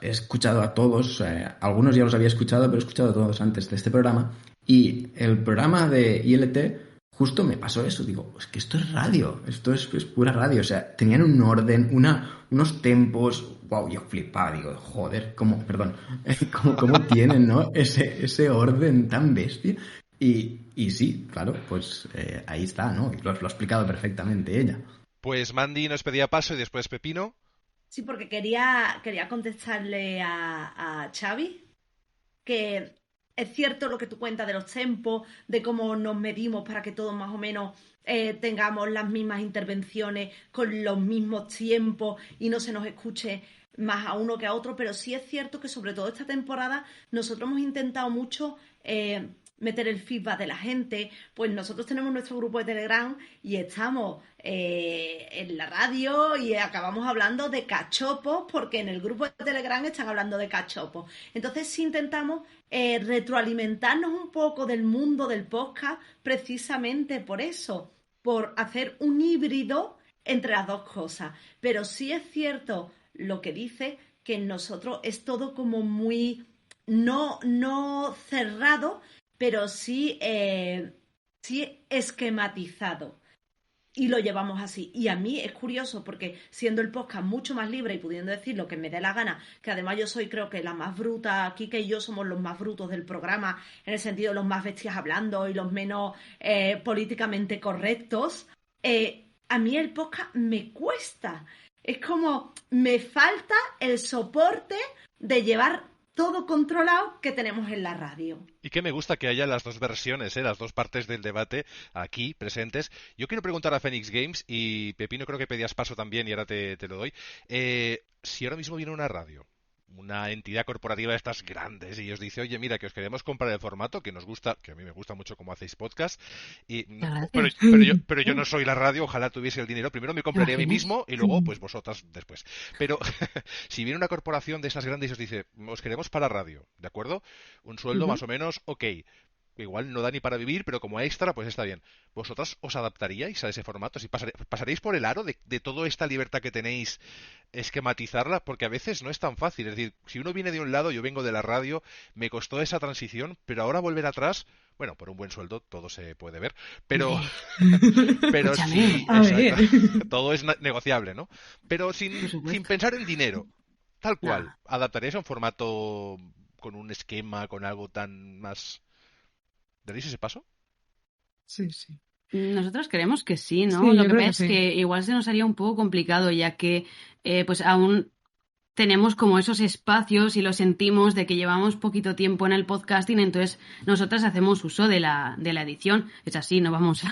escuchado a todos, algunos ya los había escuchado, pero he escuchado a todos antes de este programa, y el programa de ILT justo me pasó eso. Digo, es que esto es radio, esto es pura radio. O sea, tenían un orden, unos tempos. Wow, yo flipaba, digo, joder, ¿cómo tienen, ¿no? Ese orden tan bestia. Y sí, claro, pues ahí está, ¿no? Y lo ha explicado perfectamente ella. Pues Mandy nos pedía paso y después Pepino. Sí, porque quería contestarle a Xavi que es cierto lo que tú cuentas de los tempos, de cómo nos medimos para que todos más o menos tengamos las mismas intervenciones con los mismos tiempos y no se nos escuche más a uno que a otro, pero sí es cierto que sobre todo esta temporada nosotros hemos intentado mucho meter el feedback de la gente. Pues nosotros tenemos nuestro grupo de Telegram y estamos en la radio y acabamos hablando de cachopos, porque en el grupo de Telegram están hablando de cachopos. Entonces sí intentamos retroalimentarnos un poco del mundo del podcast, precisamente por eso, por hacer un híbrido entre las dos cosas. Pero sí es cierto lo que dice, que en nosotros es todo como muy no cerrado, pero sí esquematizado. Y lo llevamos así. Y a mí es curioso porque siendo el podcast mucho más libre y pudiendo decir lo que me dé la gana, que además yo soy, creo que la más bruta, Kike y yo somos los más brutos del programa, en el sentido de los más bestias hablando y los menos políticamente correctos, a mí el podcast me cuesta. Es como, me falta el soporte de llevar todo controlado que tenemos en la radio. Y que me gusta que haya las dos versiones, las dos partes del debate aquí presentes. Yo quiero preguntar a Phoenix Games, y Pepino creo que pedías paso también y ahora te lo doy. Si ahora mismo viene una radio una entidad corporativa de estas grandes y os dice, oye, mira, que os queremos comprar el formato, que nos gusta, que a mí me gusta mucho cómo hacéis podcast, pero yo no soy la radio, ojalá tuviese el dinero, primero me compraría a mí mismo y luego pues vosotras después. Pero si viene una corporación de esas grandes y os dice, os queremos para radio, ¿de acuerdo? Un sueldo más o menos, ok. Igual no da ni para vivir, pero como extra, pues está bien. ¿Vosotras os adaptaríais a ese formato? ¿Si pasaréis por el aro de toda esta libertad que tenéis, esquematizarla? Porque a veces no es tan fácil. Es decir, si uno viene de un lado, yo vengo de la radio, me costó esa transición, pero ahora volver atrás, bueno, por un buen sueldo todo se puede ver, pero sí, todo es negociable, ¿no? Pero sin pensar en dinero, tal cual, ¿adaptaríais a un formato con un esquema, con algo tan más... ¿Daréis ese paso? Sí, sí. Nosotros creemos que sí, ¿no? Sí, Lo que creo pasa que es sí. que igual se nos haría un poco complicado, ya que pues aún tenemos como esos espacios y lo sentimos de que llevamos poquito tiempo en el podcasting, entonces nosotras hacemos uso de la edición. Es así, no vamos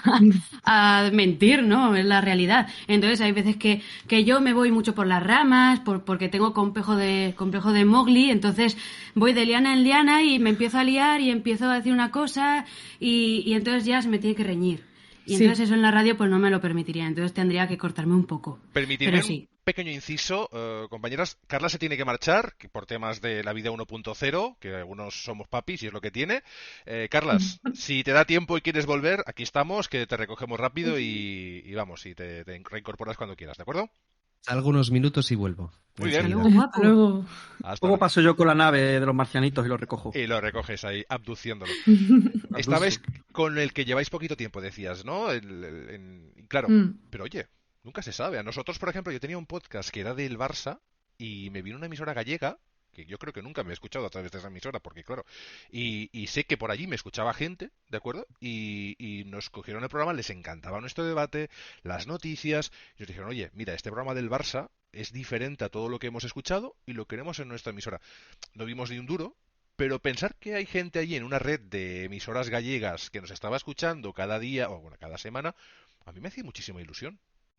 a mentir, ¿no? Es la realidad. Entonces hay veces que yo me voy mucho por las ramas, porque tengo complejo de Mowgli, entonces voy de liana en liana y me empiezo a liar y empiezo a decir una cosa y entonces ya se me tiene que reñir. Y Sí. entonces eso en la radio pues no me lo permitiría, entonces tendría que cortarme un poco. Permitidme Pero sí. un pequeño inciso, compañeras. Carla se tiene que marchar por temas de la vida 1.0, que algunos somos papis y es lo que tiene. Carlas, si te da tiempo y quieres volver, aquí estamos, que te recogemos rápido y vamos, y te reincorporas cuando quieras, ¿de acuerdo? Salgo unos minutos y vuelvo. Muy bien. Hasta luego, guapo. Luego, Hasta Luego paso yo con la nave de los marcianitos y lo recojo. Y lo recoges ahí, abduciéndolo. Estabais con el que lleváis poquito tiempo, decías, ¿no? Claro, pero oye, nunca se sabe. A nosotros, por ejemplo, yo tenía un podcast que era del Barça y me vino una emisora gallega, que yo creo que nunca me he escuchado a través de esa emisora, porque claro, y sé que por allí me escuchaba gente, ¿de acuerdo? Y nos cogieron el programa, les encantaba nuestro debate, las noticias, y nos dijeron, oye, mira, este programa del Barça es diferente a todo lo que hemos escuchado y lo queremos en nuestra emisora. No vimos ni un duro, pero pensar que hay gente allí en una red de emisoras gallegas que nos estaba escuchando cada día, o bueno, cada semana, a mí me hacía muchísima ilusión.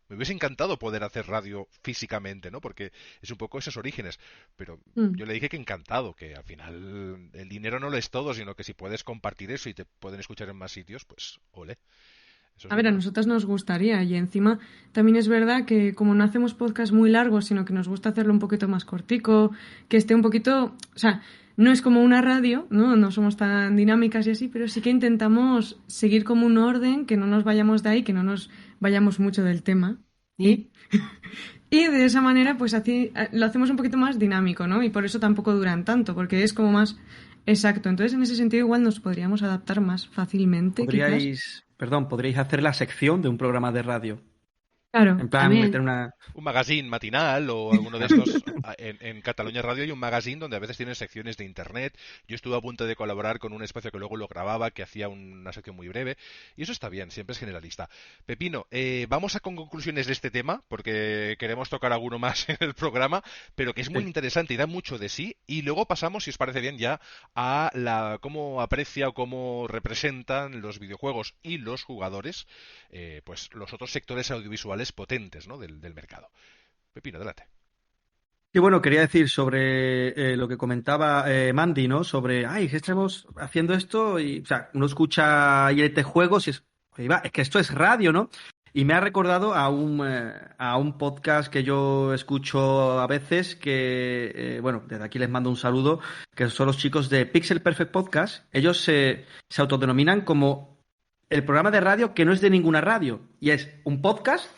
Me hubiese encantado poder hacer radio físicamente, ¿no? Porque es un poco esos orígenes. Pero yo le dije que encantado, que al final el dinero no lo es todo, sino que si puedes compartir eso y te pueden escuchar en más sitios, pues ole. A ver, a nosotras nos gustaría y encima también es verdad que como no hacemos podcast muy largos, sino que nos gusta hacerlo un poquito más cortico, que esté un poquito, o sea, no es como una radio, ¿no? No somos tan dinámicas y así, pero sí que intentamos seguir como un orden, que no nos vayamos de ahí, que no nos vayamos mucho del tema. Y de esa manera, pues así lo hacemos un poquito más dinámico, ¿no? Y por eso tampoco duran tanto, porque es como más exacto. Entonces, en ese sentido, igual nos podríamos adaptar más fácilmente. Podríais hacer la sección de un programa de radio. Claro. En plan, meter un magazine matinal o alguno de estos. En Cataluña Radio hay un magazine donde a veces tienen secciones de internet. Yo estuve a punto de colaborar con un espacio que luego lo grababa, que hacía una sección muy breve. Y eso está bien, siempre es generalista. Pepino, vamos a con conclusiones de este tema, porque queremos tocar alguno más en el programa, pero que es muy interesante y da mucho de sí. Y luego pasamos, si os parece bien, ya a cómo aprecia o cómo representan los videojuegos y los jugadores, pues los otros sectores audiovisuales potentes, ¿no? del mercado. Pepino, adelante. Y bueno, quería decir sobre lo que comentaba Mandy, ¿no? Sobre, que estamos haciendo esto y, o sea, uno escucha ILT Juegos y es que esto es radio, ¿no? Y me ha recordado a un podcast que yo escucho a veces que, bueno, desde aquí les mando un saludo, que son los chicos de Pixel Perfect Podcast. Ellos se autodenominan como el programa de radio que no es de ninguna radio. Y es un podcast,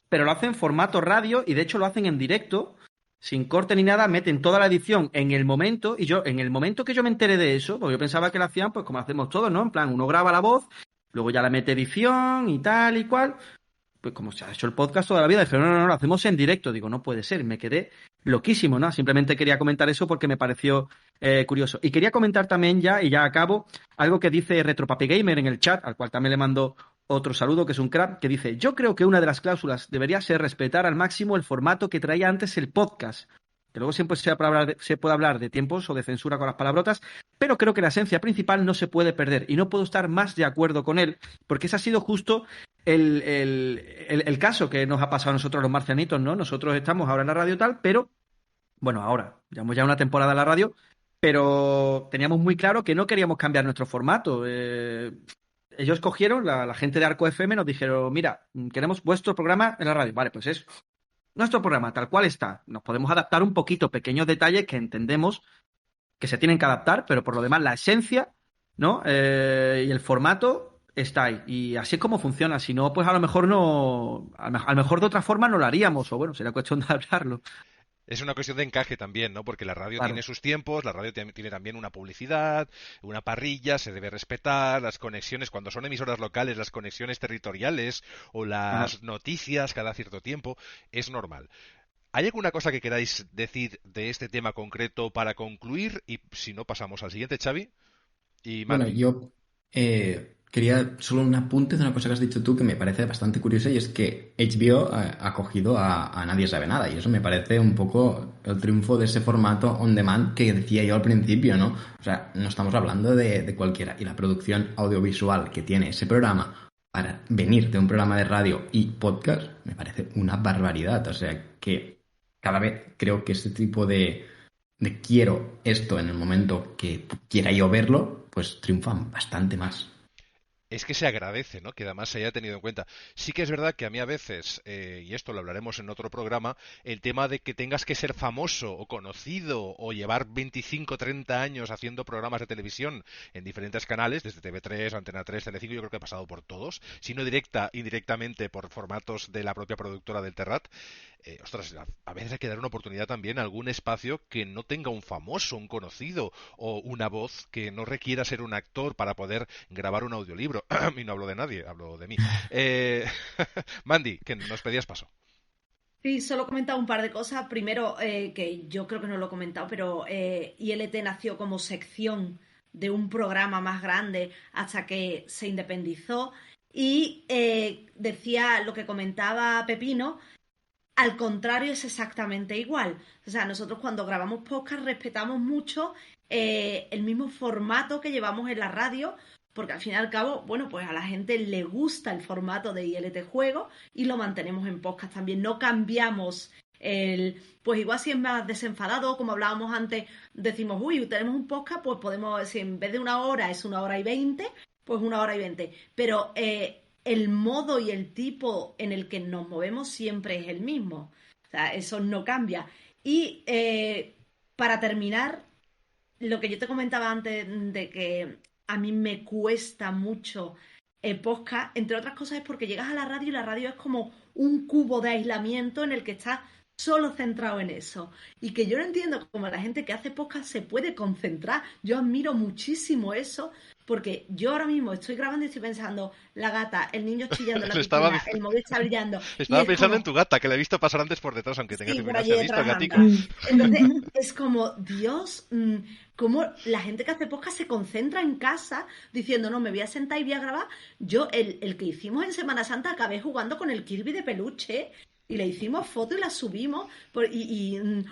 pero lo hacen en formato radio y de hecho lo hacen en directo, sin corte ni nada, meten toda la edición en el momento. Y yo, en el momento que yo me enteré de eso, porque yo pensaba que lo hacían pues como hacemos todos, ¿no? En plan, uno graba la voz, luego ya la mete edición y tal y cual. Pues como se ha hecho el podcast toda la vida, dije, no, lo hacemos en directo. Digo, no puede ser. Me quedé loquísimo, ¿no? Simplemente quería comentar eso porque me pareció curioso. Y quería comentar también y ya acabo, algo que dice Retropapi Gamer en el chat, al cual también le mando otro saludo, que es un crack, que dice, yo creo que una de las cláusulas debería ser respetar al máximo el formato que traía antes el podcast. Que luego siempre se puede hablar de tiempos o de censura con las palabrotas, pero creo que la esencia principal no se puede perder y no puedo estar más de acuerdo con él, porque ese ha sido justo el caso que nos ha pasado a nosotros los marcianitos, ¿no? Nosotros estamos ahora en la radio tal, pero bueno, ahora, llevamos ya una temporada en la radio, pero teníamos muy claro que no queríamos cambiar nuestro formato. Ellos cogieron, la gente de Arco FM nos dijeron, mira, queremos vuestro programa en la radio. Vale, pues es nuestro programa, tal cual está. Nos podemos adaptar un poquito, pequeños detalles que entendemos que se tienen que adaptar, pero por lo demás la esencia, ¿no? Y el formato está ahí. Y así es como funciona. Si no, pues a lo mejor no, a lo mejor de otra forma no lo haríamos, o bueno, sería cuestión de hablarlo. Es una cuestión de encaje también, ¿no? Porque la radio Claro. tiene sus tiempos, la radio tiene también una publicidad, una parrilla, se debe respetar las conexiones, cuando son emisoras locales, las conexiones territoriales o las noticias cada cierto tiempo, es normal. ¿Hay alguna cosa que queráis decir de este tema concreto para concluir? Y si no, pasamos al siguiente, Xavi. Y Bueno, Mandy. yo quería solo un apunte de una cosa que has dicho tú que me parece bastante curiosa y es que HBO ha cogido a Nadie Sabe Nada y eso me parece un poco el triunfo de ese formato on demand que decía yo al principio, ¿no? O sea, no estamos hablando de cualquiera y la producción audiovisual que tiene ese programa para venir de un programa de radio y podcast me parece una barbaridad. O sea, que cada vez creo que este tipo de quiero esto en el momento que quiera yo verlo, pues triunfan bastante más. Es que se agradece, ¿no? Que además se haya tenido en cuenta. Sí que es verdad que a mí a veces, y esto lo hablaremos en otro programa, el tema de que tengas que ser famoso o conocido o llevar 25 o 30 años haciendo programas de televisión en diferentes canales, desde TV3, Antena 3, Telecinco, yo creo que he pasado por todos, si no indirectamente por formatos de la propia productora del Terrat. Ostras, a veces hay que dar una oportunidad también a algún espacio que no tenga un famoso, un conocido o una voz que no requiera ser un actor para poder grabar un audiolibro. Y no hablo de nadie, hablo de mí. Mandy, que nos pedías paso. Sí, solo he comentado un par de cosas. Primero, que yo creo que no lo he comentado, pero ILT nació como sección de un programa más grande hasta que se independizó. Y decía lo que comentaba Pepino, al contrario es exactamente igual. O sea, nosotros cuando grabamos podcast respetamos mucho el mismo formato que llevamos en la radio, porque al fin y al cabo, bueno, pues a la gente le gusta el formato de ILT Juego y lo mantenemos en podcast también. No cambiamos pues igual si es más desenfadado, como hablábamos antes, decimos, uy, tenemos un podcast, pues podemos, si en vez de 1 hora es 1 hora y 20, pues 1 hora y 20. Pero el modo y el tipo en el que nos movemos siempre es el mismo. O sea, eso no cambia. Y para terminar, lo que yo te comentaba antes de que a mí me cuesta mucho podcast, entre otras cosas es porque llegas a la radio y la radio es como un cubo de aislamiento en el que estás solo centrado en eso. Y que yo no entiendo cómo la gente que hace podcast se puede concentrar. Yo admiro muchísimo eso, porque yo ahora mismo estoy grabando y estoy pensando, la gata, el niño chillando en la piscina, el móvil está brillando. Estaba pensando en tu gata, que la he visto pasar antes por detrás, aunque tenga Sí, que por mirar, allí se ha visto el detrás gatico. anda. Entonces, es como, Dios, cómo la gente que hace podcast se concentra en casa diciendo, no, me voy a sentar y voy a grabar. Yo, el que hicimos en Semana Santa, acabé jugando con el Kirby de peluche y le hicimos foto y la subimos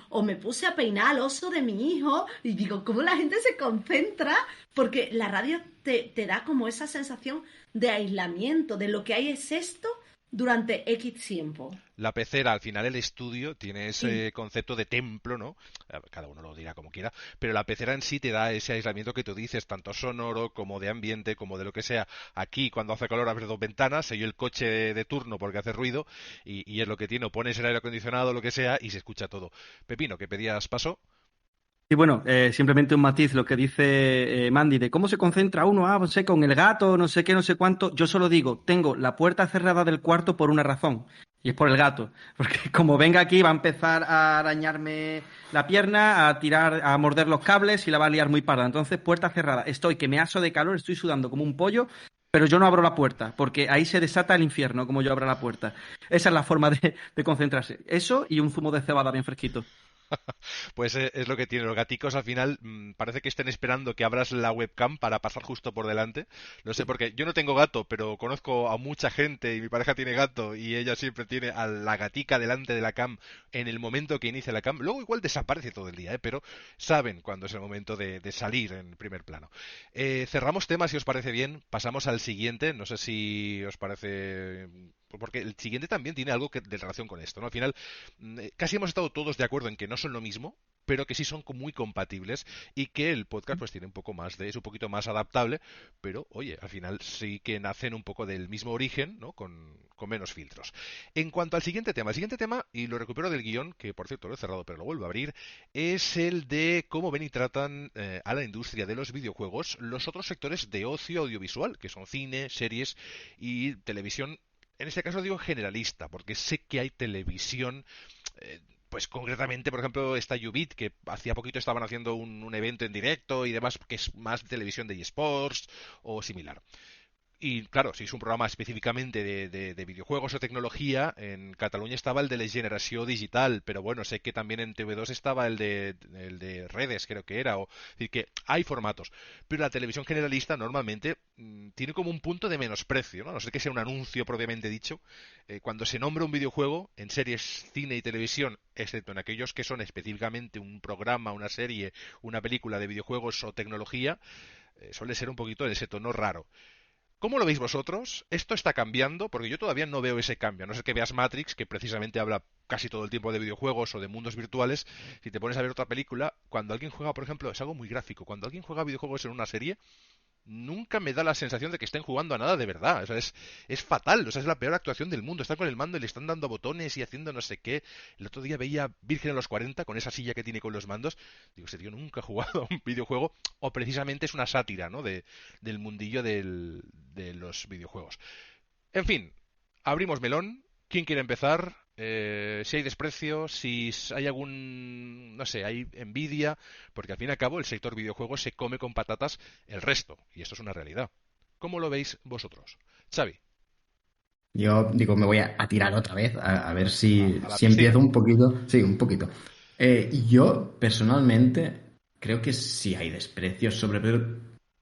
o me puse a peinar al oso de mi hijo y digo, ¿cómo la gente se concentra? Porque la radio te da como esa sensación de aislamiento, de lo que hay es esto durante X tiempo. La pecera, al final el estudio tiene ese concepto de templo, ¿no? Cada uno lo dirá como quiera, pero la pecera en sí te da ese aislamiento que tú dices, tanto sonoro como de ambiente, como de lo que sea. Aquí, cuando hace calor, abres 2 ventanas, se oye el coche de turno porque hace ruido y es lo que tiene. O pones el aire acondicionado, lo que sea, y se escucha todo. Pepino, ¿que pedías paso? Y bueno, simplemente un matiz, lo que dice Mandy, de cómo se concentra uno, no sé, con el gato, no sé qué, no sé cuánto. Yo solo digo, tengo la puerta cerrada del cuarto por una razón, y es por el gato. Porque como venga aquí va a empezar a arañarme la pierna, a tirar, a morder los cables y la va a liar muy parda. Entonces, puerta cerrada. Estoy que me aso de calor, estoy sudando como un pollo, pero yo no abro la puerta, porque ahí se desata el infierno, como yo abro la puerta. Esa es la forma de concentrarse. Eso y un zumo de cebada bien fresquito. Pues es lo que tiene. Los gaticos al final parece que estén esperando que abras la webcam para pasar justo por delante. No sé, porque yo no tengo gato, pero conozco a mucha gente y mi pareja tiene gato y ella siempre tiene a la gatica delante de la cam en el momento que inicia la cam. Luego igual desaparece todo el día, pero saben cuándo es el momento de salir en primer plano. Cerramos temas si os parece bien. Pasamos al siguiente. No sé si os parece... Porque el siguiente también tiene algo de relación con esto, ¿no? Al final, casi hemos estado todos de acuerdo en que no son lo mismo, pero que sí son muy compatibles y que el podcast pues tiene un poco más es un poquito más adaptable, pero oye, al final sí que nacen un poco del mismo origen, ¿no? Con menos filtros. En cuanto al siguiente tema, y lo recupero del guión, que por cierto lo he cerrado pero lo vuelvo a abrir, es el de cómo ven y tratan a la industria de los videojuegos los otros sectores de ocio audiovisual, que son cine, series y televisión. En este caso digo generalista, porque sé que hay televisión, pues concretamente, por ejemplo, está Ubit, que hacía poquito estaban haciendo un evento en directo y demás, que es más televisión de eSports o similar. Y claro, si es un programa específicamente de videojuegos o tecnología, en Cataluña estaba el de la Generació Digital, pero bueno, sé que también en TV2 estaba el de redes, creo que era, es decir, que hay formatos. Pero la televisión generalista normalmente tiene como un punto de menosprecio, ¿no? A no ser que sea un anuncio propiamente dicho. Cuando se nombra un videojuego en series, cine y televisión, excepto en aquellos que son específicamente un programa, una serie, una película de videojuegos o tecnología, suele ser un poquito de ese tono raro. ¿Cómo lo veis vosotros? ¿Esto está cambiando? Porque yo todavía no veo ese cambio. A no ser que veas Matrix, que precisamente habla casi todo el tiempo de videojuegos o de mundos virtuales. Si te pones a ver otra película, cuando alguien juega, por ejemplo, es algo muy gráfico. Cuando alguien juega videojuegos en una serie, nunca me da la sensación de que estén jugando a nada de verdad. O sea, es fatal. O sea, es la peor actuación del mundo. Están con el mando y le están dando botones y haciendo no sé qué. El otro día veía Virgen a los 40 con esa silla que tiene con los mandos. Digo, ese tío nunca ha jugado a un videojuego. O precisamente es una sátira, ¿no? Del mundillo de los videojuegos. En fin, abrimos melón. ¿Quién quiere empezar? Si hay desprecio, si hay algún, no sé, hay envidia, porque al fin y al cabo el sector videojuegos se come con patatas el resto, y esto es una realidad. ¿Cómo lo veis vosotros? Xavi. Yo digo, me voy a tirar otra vez, a ver si empiezo un poquito. Sí, un poquito. Yo, personalmente, creo que sí hay desprecio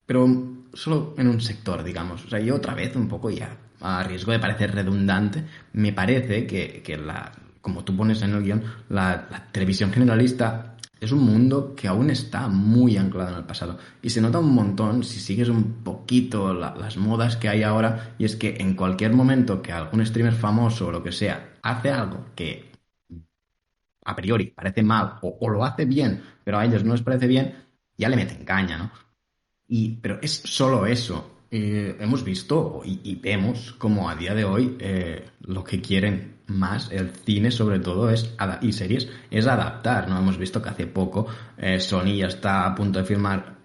pero solo en un sector, digamos. O sea, yo otra vez, un poco ya, a riesgo de parecer redundante, me parece que como tú pones en el guión, la televisión generalista es un mundo que aún está muy anclado en el pasado. Y se nota un montón si sigues un poquito las modas que hay ahora, y es que en cualquier momento que algún streamer famoso o lo que sea hace algo que a priori parece mal o lo hace bien, pero a ellos no les parece bien, ya le meten caña, ¿no? Pero es solo eso. Hemos visto y vemos como a día de hoy lo que quieren más el cine, sobre todo, y series, es adaptar, ¿no? Hemos visto que hace poco Sony ya está a punto de filmar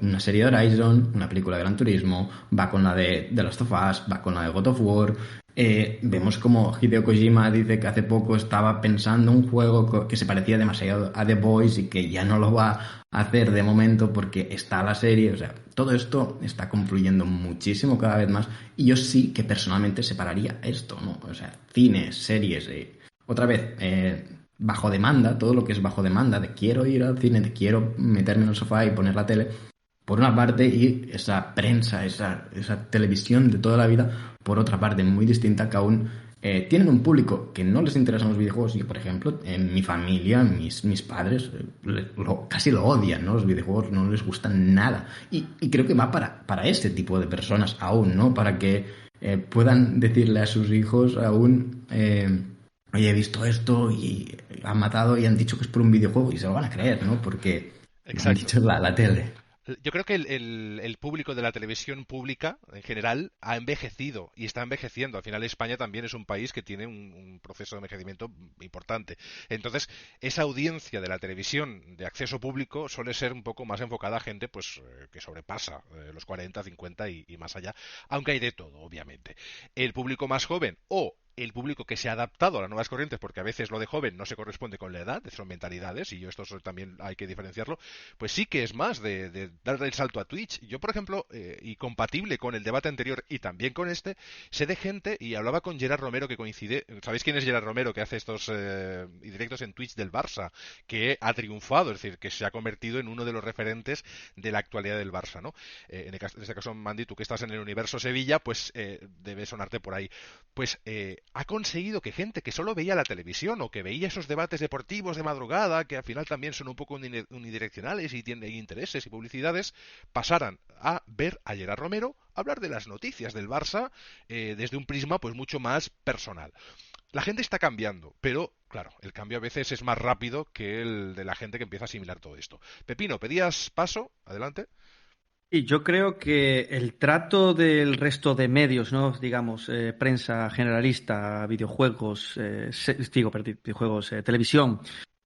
una serie de Horizon, una película de Gran Turismo, va con la de The Last of Us, va con la de God of War. Vemos como Hideo Kojima dice que hace poco estaba pensando un juego que se parecía demasiado a The Boys y que ya no lo va a hacer de momento porque está la serie. O sea, todo esto está confluyendo muchísimo cada vez más, y yo sí que personalmente separaría esto, ¿no? O sea, cines, series, otra vez, bajo demanda, todo lo que es bajo demanda, de quiero ir al cine, de quiero meterme en el sofá y poner la tele, por una parte, y esa prensa, esa televisión de toda la vida, por otra parte, muy distinta, que aún tienen un público que no les interesan los videojuegos. Yo, por ejemplo, en mi familia, mis padres casi lo odian, ¿no? Los videojuegos no les gustan nada. Y creo que va para ese tipo de personas aún, ¿no? Para que puedan decirle a sus hijos aún, oye, he visto esto y han matado y han dicho que es por un videojuego, y se lo van a creer, ¿no? Porque lo han dicho en la tele. Yo creo que el público de la televisión pública, en general, ha envejecido y está envejeciendo. Al final, España también es un país que tiene un proceso de envejecimiento importante. Entonces, esa audiencia de la televisión de acceso público suele ser un poco más enfocada a gente pues que sobrepasa los 40, 50 y más allá, aunque hay de todo, obviamente. El público más joven o el público que se ha adaptado a las nuevas corrientes, porque a veces lo de joven no se corresponde con la edad, son mentalidades, y esto también hay que diferenciarlo, pues sí que es más de darle el salto a Twitch. Yo, por ejemplo, y compatible con el debate anterior y también con este, sé de gente, y hablaba con Gerard Romero, que coincide, ¿sabéis quién es Gerard Romero? Que hace estos directos en Twitch del Barça, que ha triunfado, es decir, que se ha convertido en uno de los referentes de la actualidad del Barça, ¿no? En este caso, Mandy, tú que estás en el universo Sevilla, pues debe sonarte por ahí. Pues ha conseguido que gente que solo veía la televisión o que veía esos debates deportivos de madrugada, que al final también son un poco unidireccionales y tienen intereses y publicidades, pasaran a ver a Gerard Romero hablar de las noticias del Barça desde un prisma pues mucho más personal. la gente está cambiando, pero claro, el cambio a veces es más rápido que el de la gente que empieza a asimilar todo esto. Pepino, ¿pedías paso? Adelante. Y yo creo que el trato del resto de medios, ¿no? Digamos, prensa generalista, videojuegos, videojuegos, televisión,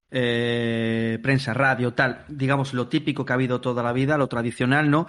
prensa, radio, tal, digamos, lo típico que ha habido toda la vida, lo tradicional, ¿no?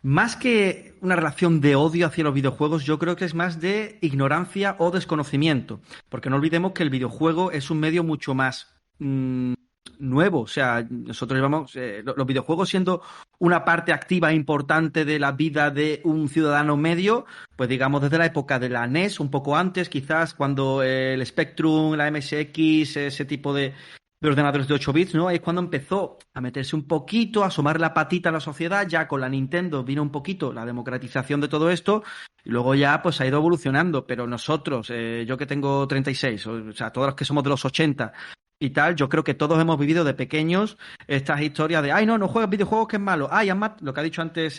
Más que una relación de odio hacia los videojuegos, yo creo que es más de ignorancia o desconocimiento. Porque no olvidemos que el videojuego es un medio mucho más nuevo. O sea, nosotros llevamos los videojuegos siendo una parte activa e importante de la vida de un ciudadano medio, pues digamos desde la época de la NES, un poco antes, quizás cuando el Spectrum, la MSX, ese tipo de ordenadores de 8 bits, ¿no? Ahí es cuando empezó a meterse un poquito, a asomar la patita a la sociedad. Ya con la Nintendo vino un poquito la democratización de todo esto y luego ya pues ha ido evolucionando. Pero nosotros, yo que tengo 36, o sea, todos los que somos de los 80 y tal, yo creo que todos hemos vivido de pequeños estas historias de ay, no juegas videojuegos que es malo. Ay, lo que ha dicho antes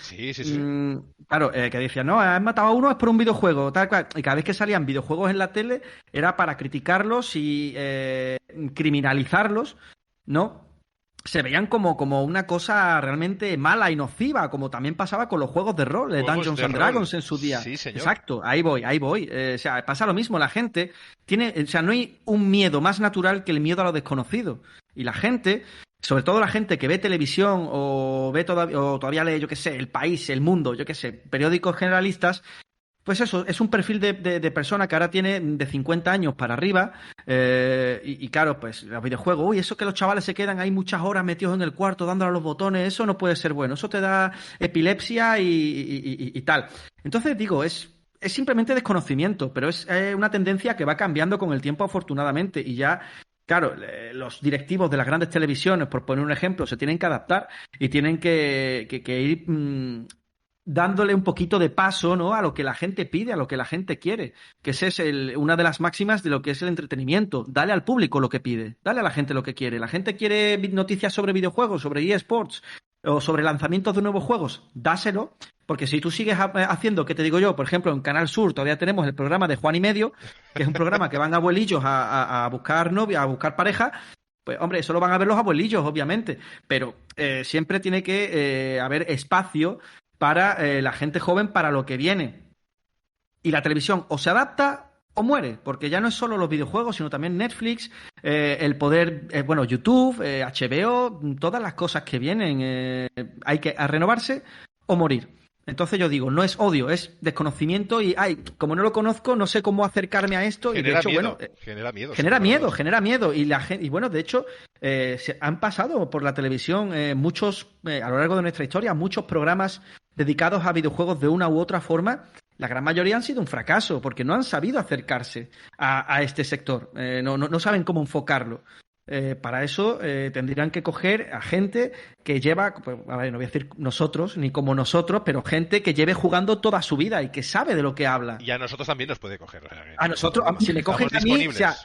sí. Claro, que decía, no, has matado a uno es por un videojuego, tal cual. Y cada vez que salían videojuegos en la tele era para criticarlos y criminalizarlos, ¿no? Se veían como una cosa realmente mala y nociva, como también pasaba con los juegos de rol, de Dungeons and Dragons en su día. Sí, señor. Exacto, ahí voy. O sea, pasa lo mismo, la gente tiene, o sea, no hay un miedo más natural que el miedo a lo desconocido. Y la gente, sobre todo la gente que ve televisión o todavía lee, yo qué sé, El País, El Mundo, yo qué sé, periódicos generalistas, pues eso, es un perfil de persona que ahora tiene de 50 años para arriba y claro, pues los videojuegos, uy, eso que los chavales se quedan ahí muchas horas metidos en el cuarto dándole a los botones, eso no puede ser bueno, eso te da epilepsia y tal. Entonces digo, es simplemente desconocimiento, pero es una tendencia que va cambiando con el tiempo afortunadamente y ya... Claro, los directivos de las grandes televisiones, por poner un ejemplo, se tienen que adaptar y tienen que ir dándole un poquito de paso, ¿no? A lo que la gente pide, a lo que la gente quiere, que esa es una de las máximas de lo que es el entretenimiento. Dale al público lo que pide, dale a la gente lo que quiere. La gente quiere noticias sobre videojuegos, sobre eSports o sobre lanzamientos de nuevos juegos, dáselo, porque si tú sigues haciendo, ¿qué te digo yo? Por ejemplo, en Canal Sur todavía tenemos el programa de Juan y Medio, que es un programa que van abuelillos a buscar novia, a buscar pareja. Pues hombre, eso lo van a ver los abuelillos, obviamente, pero siempre tiene que haber espacio para la gente joven, para lo que viene. Y la televisión o se adapta o muere, porque ya no es solo los videojuegos, sino también Netflix, el poder, YouTube, HBO, todas las cosas que vienen, hay que renovarse o morir. Entonces yo digo, no es odio, es desconocimiento y, como no lo conozco, no sé cómo acercarme a esto. Genera y de hecho, miedo, genera miedo. Y bueno, de hecho, se han pasado por la televisión muchos, a lo largo de nuestra historia, muchos programas dedicados a videojuegos de una u otra forma. La gran mayoría han sido un fracaso porque no han sabido acercarse a este sector, no saben cómo enfocarlo. Para eso tendrían que coger a gente que lleva, pues, a ver, no voy a decir nosotros, ni como nosotros, pero gente que lleve jugando toda su vida y que sabe de lo que habla. Y a nosotros también nos puede coger. A nosotros, si me cogen a mí, o sea,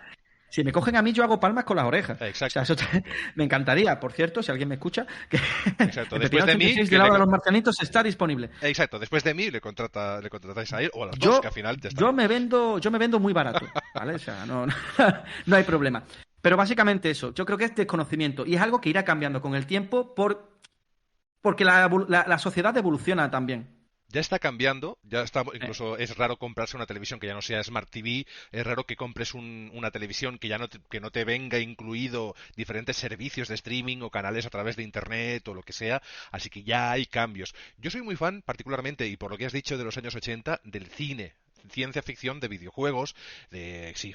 si me cogen a mí, yo hago palmas con las orejas. Exacto. O sea, me encantaría, por cierto, si alguien me escucha, que exacto. Después de mí, de lado de los marcianitos está disponible. Exacto. Después de mí le contratáis a él o a los dos, que al final ya está. Yo me vendo muy barato, ¿vale? O sea, no hay problema. Pero básicamente eso, yo creo que es desconocimiento y es algo que irá cambiando con el tiempo porque la sociedad evoluciona también. Ya está cambiando, ya está, incluso es raro comprarse una televisión que ya no sea Smart TV, es raro que compres una televisión que ya no te venga incluido diferentes servicios de streaming o canales a través de internet o lo que sea, así que ya hay cambios. Yo soy muy fan, particularmente, y por lo que has dicho de los años 80, del cine. Ciencia ficción de videojuegos,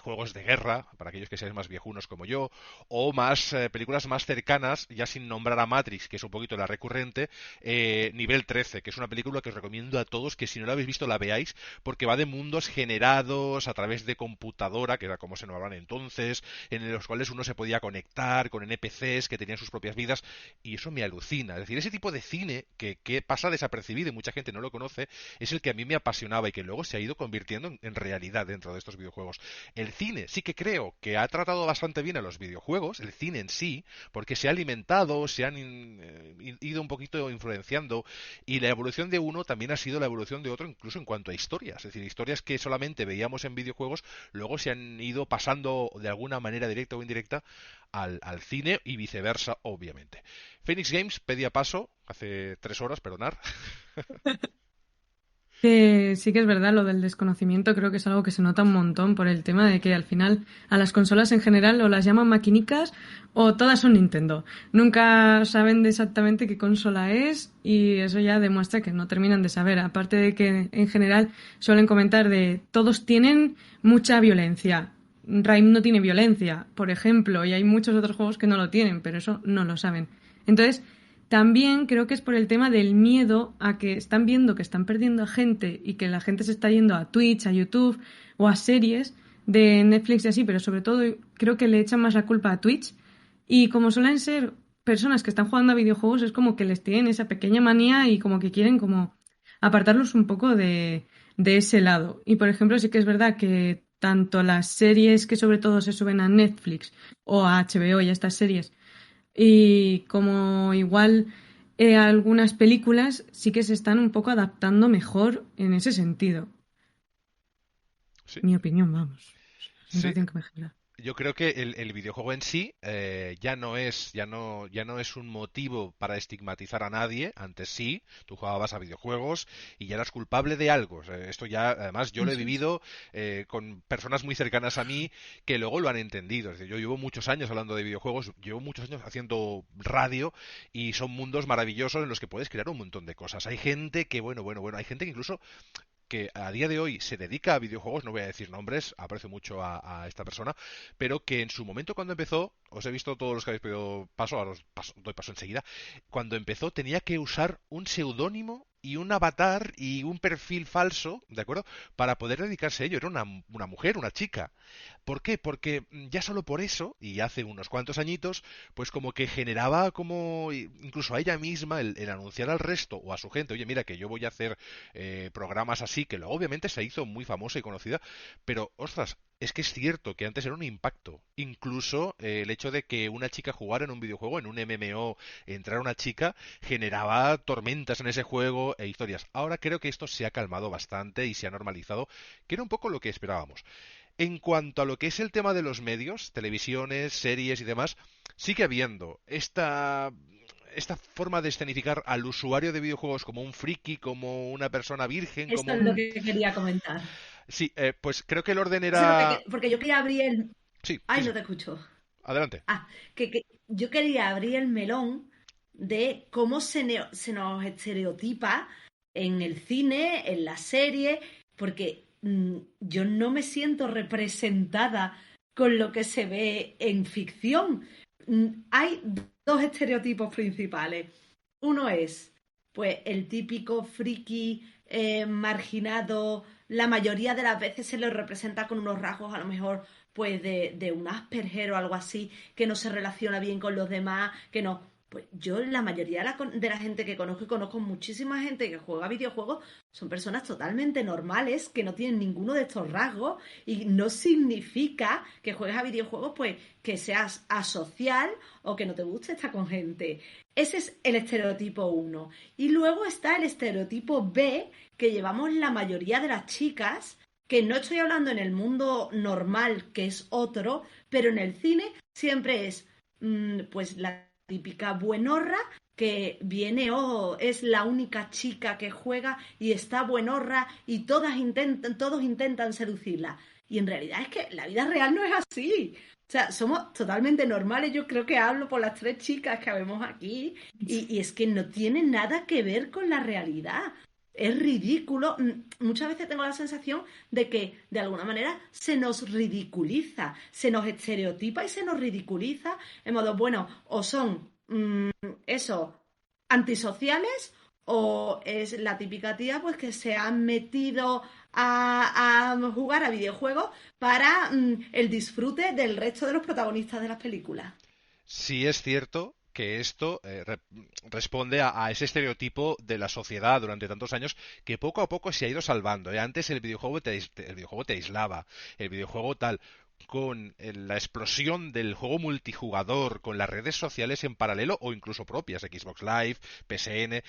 juegos de guerra, para aquellos que sean más viejunos como yo, o más películas más cercanas, ya sin nombrar a Matrix, que es un poquito la recurrente, Nivel 13, que es una película que os recomiendo a todos que si no la habéis visto la veáis, porque va de mundos generados a través de computadora, que era como se nombraban entonces, en los cuales uno se podía conectar con NPCs que tenían sus propias vidas, y eso me alucina. Es decir, ese tipo de cine que pasa desapercibido y mucha gente no lo conoce, es el que a mí me apasionaba y que luego se ha ido convirtiendo convirtiendo en realidad dentro de estos videojuegos. El cine sí que creo que ha tratado bastante bien a los videojuegos, el cine en sí, porque se ha alimentado, se han ido un poquito influenciando, y la evolución de uno también ha sido la evolución de otro, incluso en cuanto a historias. Es decir, historias que solamente veíamos en videojuegos, luego se han ido pasando de alguna manera directa o indirecta al cine y viceversa, obviamente. Phoenix Games pedía paso hace 3 horas, perdonar. Que sí que es verdad lo del desconocimiento, creo que es algo que se nota un montón por el tema de que al final a las consolas en general o las llaman maquinicas o todas son Nintendo. Nunca saben de exactamente qué consola es y eso ya demuestra que no terminan de saber. Aparte de que en general suelen comentar de todos tienen mucha violencia. Rime no tiene violencia, por ejemplo, y hay muchos otros juegos que no lo tienen, pero eso no lo saben. Entonces, también creo que es por el tema del miedo a que están viendo que están perdiendo a gente y que la gente se está yendo a Twitch, a YouTube o a series de Netflix y así, pero sobre todo creo que le echan más la culpa a Twitch y como suelen ser personas que están jugando a videojuegos es como que les tienen esa pequeña manía y como que quieren como apartarlos un poco de ese lado. Y por ejemplo sí que es verdad que tanto las series que sobre todo se suben a Netflix o a HBO y a estas series y como igual algunas películas sí que se están un poco adaptando mejor en ese sentido. Sí. Mi opinión, vamos. La Sí. sensación que me genera. Yo creo que el videojuego en sí ya no es un motivo para estigmatizar a nadie. Antes sí, tú jugabas a videojuegos y ya eras culpable de algo. O sea, esto ya, además, yo lo he vivido con personas muy cercanas a mí que luego lo han entendido. Es decir, yo llevo muchos años hablando de videojuegos, llevo muchos años haciendo radio y son mundos maravillosos en los que puedes crear un montón de cosas. Hay gente que, bueno, hay gente que incluso que a día de hoy se dedica a videojuegos, no voy a decir nombres, aprecio mucho a esta persona, pero que en su momento cuando empezó, os he visto todos los que habéis pedido paso, ahora doy paso enseguida, cuando empezó tenía que usar un seudónimo y un avatar y un perfil falso, ¿de acuerdo? Para poder dedicarse a ello. Era una mujer, una chica. ¿Por qué? Porque ya solo por eso, y hace unos cuantos añitos, pues como que generaba como, incluso a ella misma, el anunciar al resto o a su gente, oye, mira que yo voy a hacer programas así, que luego obviamente se hizo muy famosa y conocida, pero, ostras, es que es cierto que antes era un impacto. Incluso el hecho de que una chica jugara en un videojuego, en un MMO, entrar una chica, generaba tormentas en ese juego e historias. Ahora creo que esto se ha calmado bastante y se ha normalizado, que era un poco lo que esperábamos. En cuanto a lo que es el tema de los medios, televisiones, series y demás, sigue habiendo esta forma de escenificar al usuario de videojuegos como un friki, como una persona virgen, Esto como... es lo que quería comentar. Sí, pues creo que el orden Eso era... es porque yo quería abrir el... Sí, Ay, sí, no sí. te escucho. Adelante. Que yo quería abrir el melón de cómo se nos estereotipa en el cine, en la serie, porque yo no me siento representada con lo que se ve en ficción. Hay 2 estereotipos principales. Uno es, pues, el típico friki marginado. La mayoría de las veces se lo representa con unos rasgos, a lo mejor, pues, de un Asperger o algo así, que no se relaciona bien con los demás, que no... Pues yo, la mayoría de la gente que conozco, y conozco muchísima gente que juega videojuegos, son personas totalmente normales, que no tienen ninguno de estos rasgos, y no significa que juegues a videojuegos, pues, que seas asocial o que no te guste estar con gente. Ese es el estereotipo 1. Y luego está el estereotipo B, que llevamos la mayoría de las chicas, que no estoy hablando en el mundo normal, que es otro, pero en el cine siempre es, pues, la típica buenorra que viene es la única chica que juega y está buenorra y todos intentan seducirla. Y en realidad es que la vida real no es así. O sea, somos totalmente normales. Yo creo que hablo por las 3 chicas que vemos aquí y es que no tiene nada que ver con la realidad. Es ridículo. Muchas veces tengo la sensación de que, de alguna manera, se nos ridiculiza, se nos estereotipa y se nos ridiculiza en modo, bueno, o son antisociales o es la típica tía pues que se han metido a jugar a videojuegos para el disfrute del resto de los protagonistas de las películas. Sí es cierto que esto responde a ese estereotipo de la sociedad durante tantos años que poco a poco se ha ido salvando. Antes el videojuego te aislaba, el videojuego tal. Con la explosión del juego multijugador, con las redes sociales en paralelo o incluso propias, Xbox Live, PSN,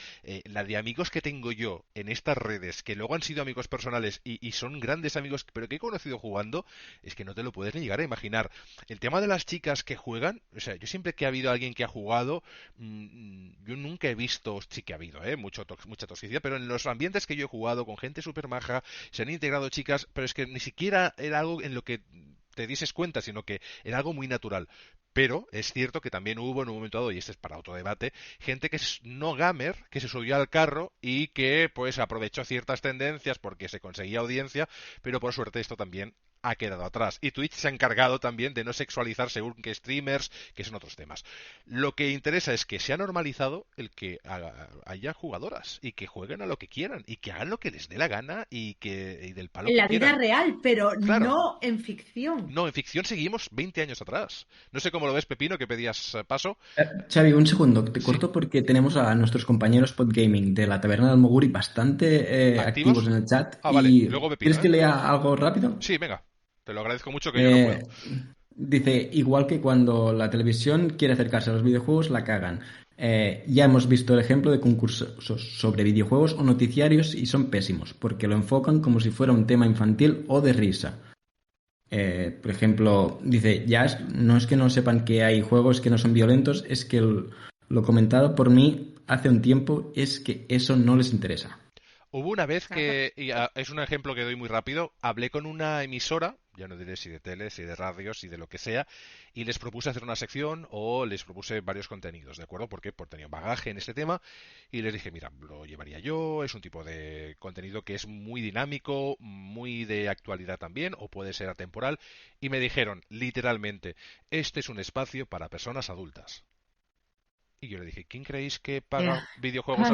la de amigos que tengo yo en estas redes, que luego han sido amigos personales y son grandes amigos, pero que he conocido jugando, es que no te lo puedes ni llegar a imaginar. El tema de las chicas que juegan, o sea, yo siempre que ha habido alguien que ha jugado, yo nunca he visto, sí que ha habido, mucha toxicidad, pero en los ambientes que yo he jugado, con gente súper maja, se han integrado chicas, pero es que ni siquiera era algo en lo que te dieses cuenta, sino que era algo muy natural. Pero es cierto que también hubo en un momento dado, y este es para otro debate, gente que es no gamer, que se subió al carro y que pues aprovechó ciertas tendencias porque se conseguía audiencia, pero por suerte esto también ha quedado atrás. Y Twitch se ha encargado también de no sexualizar según qué streamers, que son otros temas. Lo que interesa es que se ha normalizado el que haya jugadoras y que jueguen a lo que quieran y que hagan lo que les dé la gana y del palo en la que vida quieran. real, pero Claro. no en ficción. No, en ficción seguimos 20 años atrás. No sé cómo lo ves, Pepino, que pedías paso. Xavi, un segundo, te corto porque tenemos a nuestros compañeros Podgaming de la Taberna del Moguri bastante ¿Activos? activos en el chat. Vale, Y luego Pepino. ¿quieres que lea algo rápido? Sí, venga. Te lo agradezco mucho, que yo no puedo. Dice, igual que cuando la televisión quiere acercarse a los videojuegos, la cagan. Ya hemos visto el ejemplo de concursos sobre videojuegos o noticiarios y son pésimos, porque lo enfocan como si fuera un tema infantil o de risa. Por ejemplo, dice, no es que no sepan que hay juegos que no son violentos, es que lo comentado por mí hace un tiempo es que eso no les interesa. Hubo una vez que, y es un ejemplo que doy muy rápido, hablé con una emisora, ya no diré si de tele, si de radio, si de lo que sea, y les propuse hacer una sección o les propuse varios contenidos, ¿de acuerdo? Porque tenía un bagaje en este tema y les dije, mira, lo llevaría yo, es un tipo de contenido que es muy dinámico, muy de actualidad también, o puede ser atemporal, y me dijeron, literalmente, este es un espacio para personas adultas. Y yo le dije, ¿quién creéis que paga videojuegos?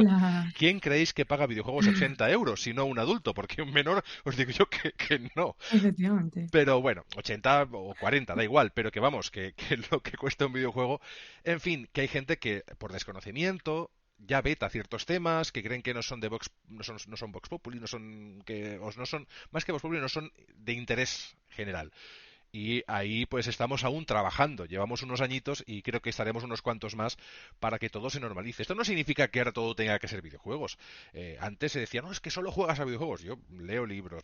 ¿Quién creéis que paga videojuegos 80 euros si no un adulto? Porque un menor os digo yo que no. Efectivamente. Pero bueno, 80 o 40, da igual, pero que vamos, que lo que cuesta un videojuego. En fin, que hay gente que por desconocimiento ya veta ciertos temas, que creen que no son de Vox, no son Vox Populi, no son más que Vox Populi, no son de interés general. Y ahí pues estamos aún trabajando, llevamos unos añitos y creo que estaremos unos cuantos más para que todo se normalice. Esto no significa que ahora todo tenga que ser videojuegos. Antes se decía, no, es que solo juegas a videojuegos. Yo leo libros,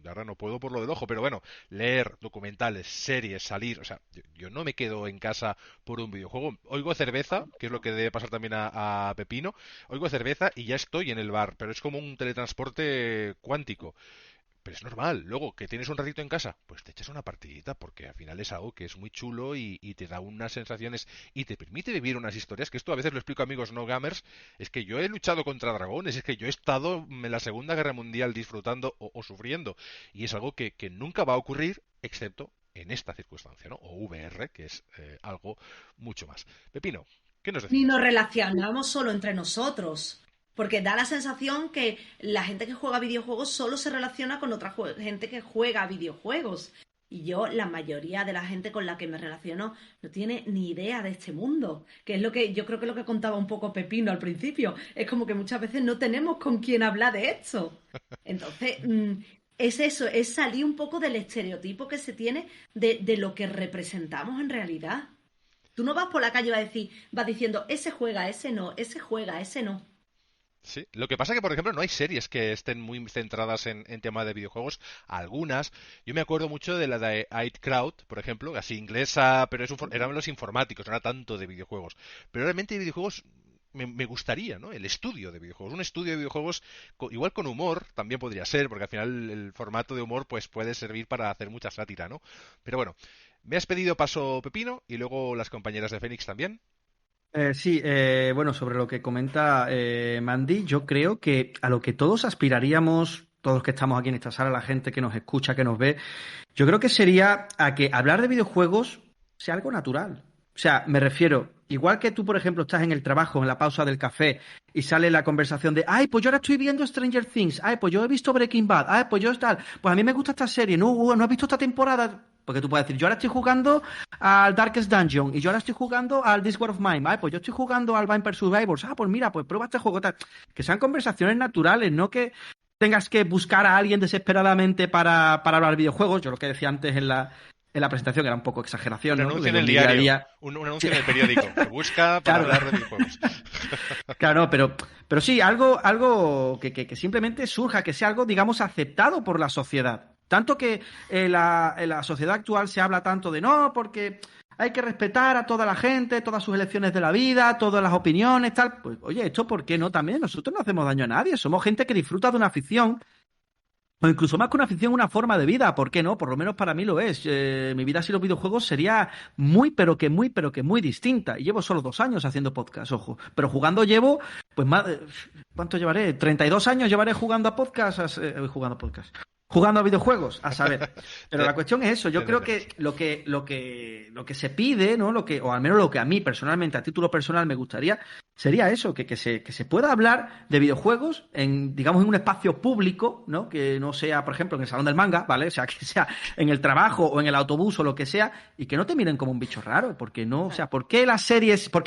ahora no puedo por lo del ojo, pero bueno, leer documentales, series, salir, o sea, yo no me quedo en casa por un videojuego. Oigo cerveza, que es lo que debe pasar también a Pepino, oigo cerveza y ya estoy en el bar, pero es como un teletransporte cuántico. Pero es normal, luego que tienes un ratito en casa, pues te echas una partidita, porque al final es algo que es muy chulo y te da unas sensaciones y te permite vivir unas historias, que esto a veces lo explico a amigos no gamers, es que yo he luchado contra dragones, es que yo he estado en la Segunda Guerra Mundial disfrutando o sufriendo, y es algo que nunca va a ocurrir, excepto en esta circunstancia, ¿no? O VR, que es algo mucho más. Pepino, ¿qué nos decís? Ni nos relacionamos solo entre nosotros. Porque da la sensación que la gente que juega videojuegos solo se relaciona con otra gente que juega videojuegos. Y yo, la mayoría de la gente con la que me relaciono no tiene ni idea de este mundo. Que es lo que yo creo que es lo que contaba un poco Pepino al principio. Es como que muchas veces no tenemos con quién hablar de esto. Entonces, es eso, es salir un poco del estereotipo que se tiene de lo que representamos en realidad. Tú no vas por la calle y vas diciendo, ese juega, ese no, ese juega, ese no. Sí, lo que pasa es que, por ejemplo, no hay series que estén muy centradas en tema de videojuegos. Algunas, yo me acuerdo mucho de la de IT Crowd, por ejemplo, así inglesa, pero eran los informáticos, no era tanto de videojuegos. Pero realmente de videojuegos me gustaría, ¿no? El estudio de videojuegos, un estudio de videojuegos igual con humor, también podría ser, porque al final el formato de humor pues puede servir para hacer mucha sátira, ¿no? Pero bueno, me has pedido paso, Pepino, y luego las compañeras de Fénix también. Sí, bueno, sobre lo que comenta Mandy, yo creo que a lo que todos aspiraríamos, todos los que estamos aquí en esta sala, la gente que nos escucha, que nos ve, yo creo que sería a que hablar de videojuegos sea algo natural. O sea, me refiero, igual que tú, por ejemplo, estás en el trabajo, en la pausa del café, y sale la conversación de, ay, pues yo ahora estoy viendo Stranger Things, ay, pues yo he visto Breaking Bad, ay, pues yo tal, pues a mí me gusta esta serie, no has visto esta temporada. Porque tú puedes decir, yo ahora estoy jugando al Darkest Dungeon y yo ahora estoy jugando al This War of Mine. Pues yo estoy jugando al Vampire Survivors. Pues mira, pues prueba este juego. Tal. Que sean conversaciones naturales, no que tengas que buscar a alguien desesperadamente para hablar de videojuegos. Yo lo que decía antes en la presentación era un poco exageración. Un ¿no? anuncio en el diario, un anuncio en el periódico, que busca para hablar de videojuegos. Claro, pero sí, algo que simplemente surja, que sea algo, digamos, aceptado por la sociedad. Tanto que en la sociedad actual se habla tanto de no, porque hay que respetar a toda la gente, todas sus elecciones de la vida, todas las opiniones, tal. Pues, oye, ¿esto por qué no también? Nosotros no hacemos daño a nadie, somos gente que disfruta de una afición, o incluso más que una afición, una forma de vida. ¿Por qué no? Por lo menos para mí lo es. Mi vida sin los videojuegos sería muy distinta. Y llevo solo 2 años haciendo podcast, ojo. Pero jugando llevo, pues más... ¿Cuánto llevaré? 32 años llevaré jugando a podcast. Jugando a videojuegos, a saber. Pero la cuestión es eso. Yo creo que lo que se pide, ¿no? O al menos lo que a mí personalmente, a título personal, me gustaría, sería eso, que se pueda hablar de videojuegos digamos, en un espacio público, ¿no? Que no sea, por ejemplo, en el salón del manga, ¿vale? O sea, que sea en el trabajo o en el autobús o lo que sea, y que no te miren como un bicho raro, porque no, o sea, ¿por qué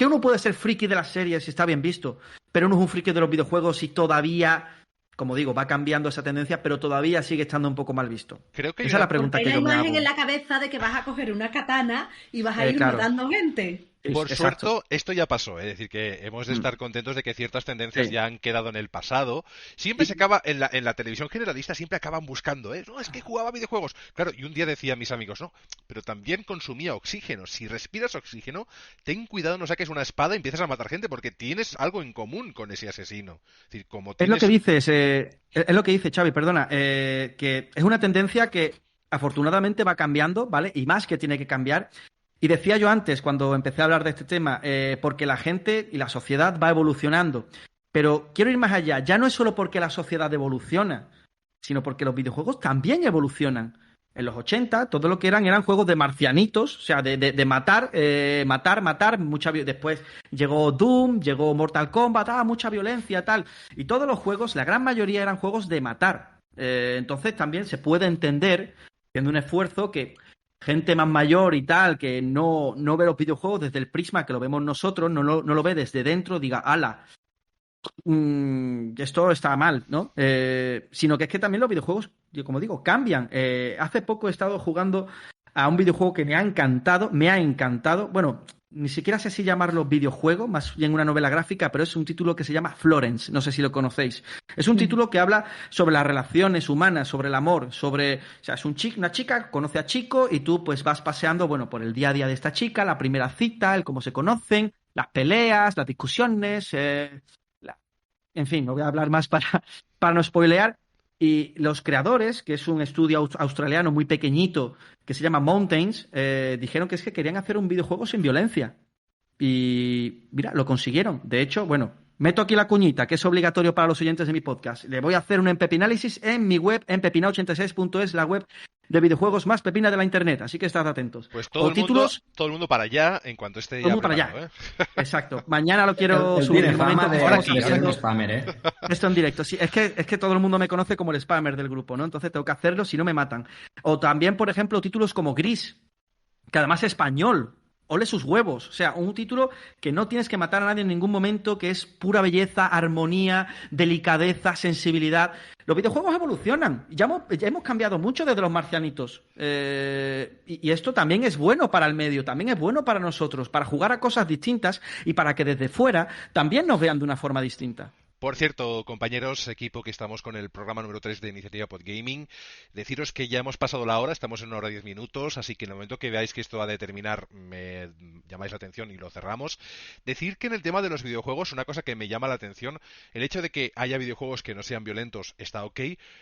uno puede ser friki de las series si está bien visto, pero uno es un friki de los videojuegos y todavía, como digo, va cambiando esa tendencia, pero todavía sigue estando un poco mal visto? Creo que esa es la pregunta que yo me hago. Hay la imagen en la cabeza de que vas a coger una katana y vas a ir matando gente. Por suerte, esto ya pasó, es decir, que hemos de estar contentos de que ciertas tendencias ya han quedado en el pasado. Siempre se acaba, en la televisión generalista siempre acaban buscando, no, es que jugaba videojuegos. Claro, y un día decía a mis amigos, no, pero también consumía oxígeno. Si respiras oxígeno, ten cuidado, no saques una espada y empieces a matar gente, porque tienes algo en común con ese asesino. Es decir, como tienes... Es lo que dice Xavi, perdona, que es una tendencia que afortunadamente va cambiando, ¿vale? Y más que tiene que cambiar. Y decía yo antes, cuando empecé a hablar de este tema, porque la gente y la sociedad va evolucionando. Pero quiero ir más allá. Ya no es solo porque la sociedad evoluciona, sino porque los videojuegos también evolucionan. En los 80, todo lo que eran juegos de marcianitos, o sea, de matar, después llegó Doom, llegó Mortal Kombat, mucha violencia, tal. Y todos los juegos, la gran mayoría eran juegos de matar. Entonces también se puede entender, haciendo un esfuerzo, que gente más mayor y tal, que no ve los videojuegos desde el prisma que lo vemos nosotros, no lo ve desde dentro, diga, ala, esto está mal, ¿no? Sino que es que también los videojuegos, como digo, cambian. Hace poco he estado jugando a un videojuego que me ha encantado. Bueno, ni siquiera sé si llamarlo videojuego, más bien una novela gráfica, pero es un título que se llama Florence, no sé si lo conocéis. Es un título que habla sobre las relaciones humanas, sobre el amor, o sea, es una chica, conoce a chico y tú pues vas paseando, bueno, por el día a día de esta chica, la primera cita, el cómo se conocen, las peleas, las discusiones, en fin, no voy a hablar más para no spoilear. Y los creadores, que es un estudio australiano muy pequeñito, que se llama Mountains, dijeron que es que querían hacer un videojuego sin violencia. Y mira, lo consiguieron. De hecho, bueno, meto aquí la cuñita, que es obligatorio para los oyentes de mi podcast. Le voy a hacer un empepinálisis en mi web, empepina86.es, la web de videojuegos más pepina de la internet, así que estad atentos. Pues todo el mundo para allá en cuanto esté ya preparado, Exacto. Mañana lo quiero subir. Tiene fama de ser un spammer, Esto en directo. Sí, es que todo el mundo me conoce como el spammer del grupo, ¿no? Entonces tengo que hacerlo si no me matan. O también, por ejemplo, títulos como Gris, que además es español. Ole sus huevos. O sea, un título que no tienes que matar a nadie en ningún momento, que es pura belleza, armonía, delicadeza, sensibilidad. Los videojuegos evolucionan. Ya hemos cambiado mucho desde los marcianitos. Y esto también es bueno para el medio, también es bueno para nosotros, para jugar a cosas distintas y para que desde fuera también nos vean de una forma distinta. Por cierto, compañeros, equipo, que estamos con el programa número 3 de Iniciativa Podgaming, deciros que ya hemos pasado la hora, estamos en 1 hora 10 minutos, así que en el momento que veáis que esto va a terminar, me llamáis la atención y lo cerramos. Decir que en el tema de los videojuegos, una cosa que me llama la atención, el hecho de que haya videojuegos que no sean violentos está ok,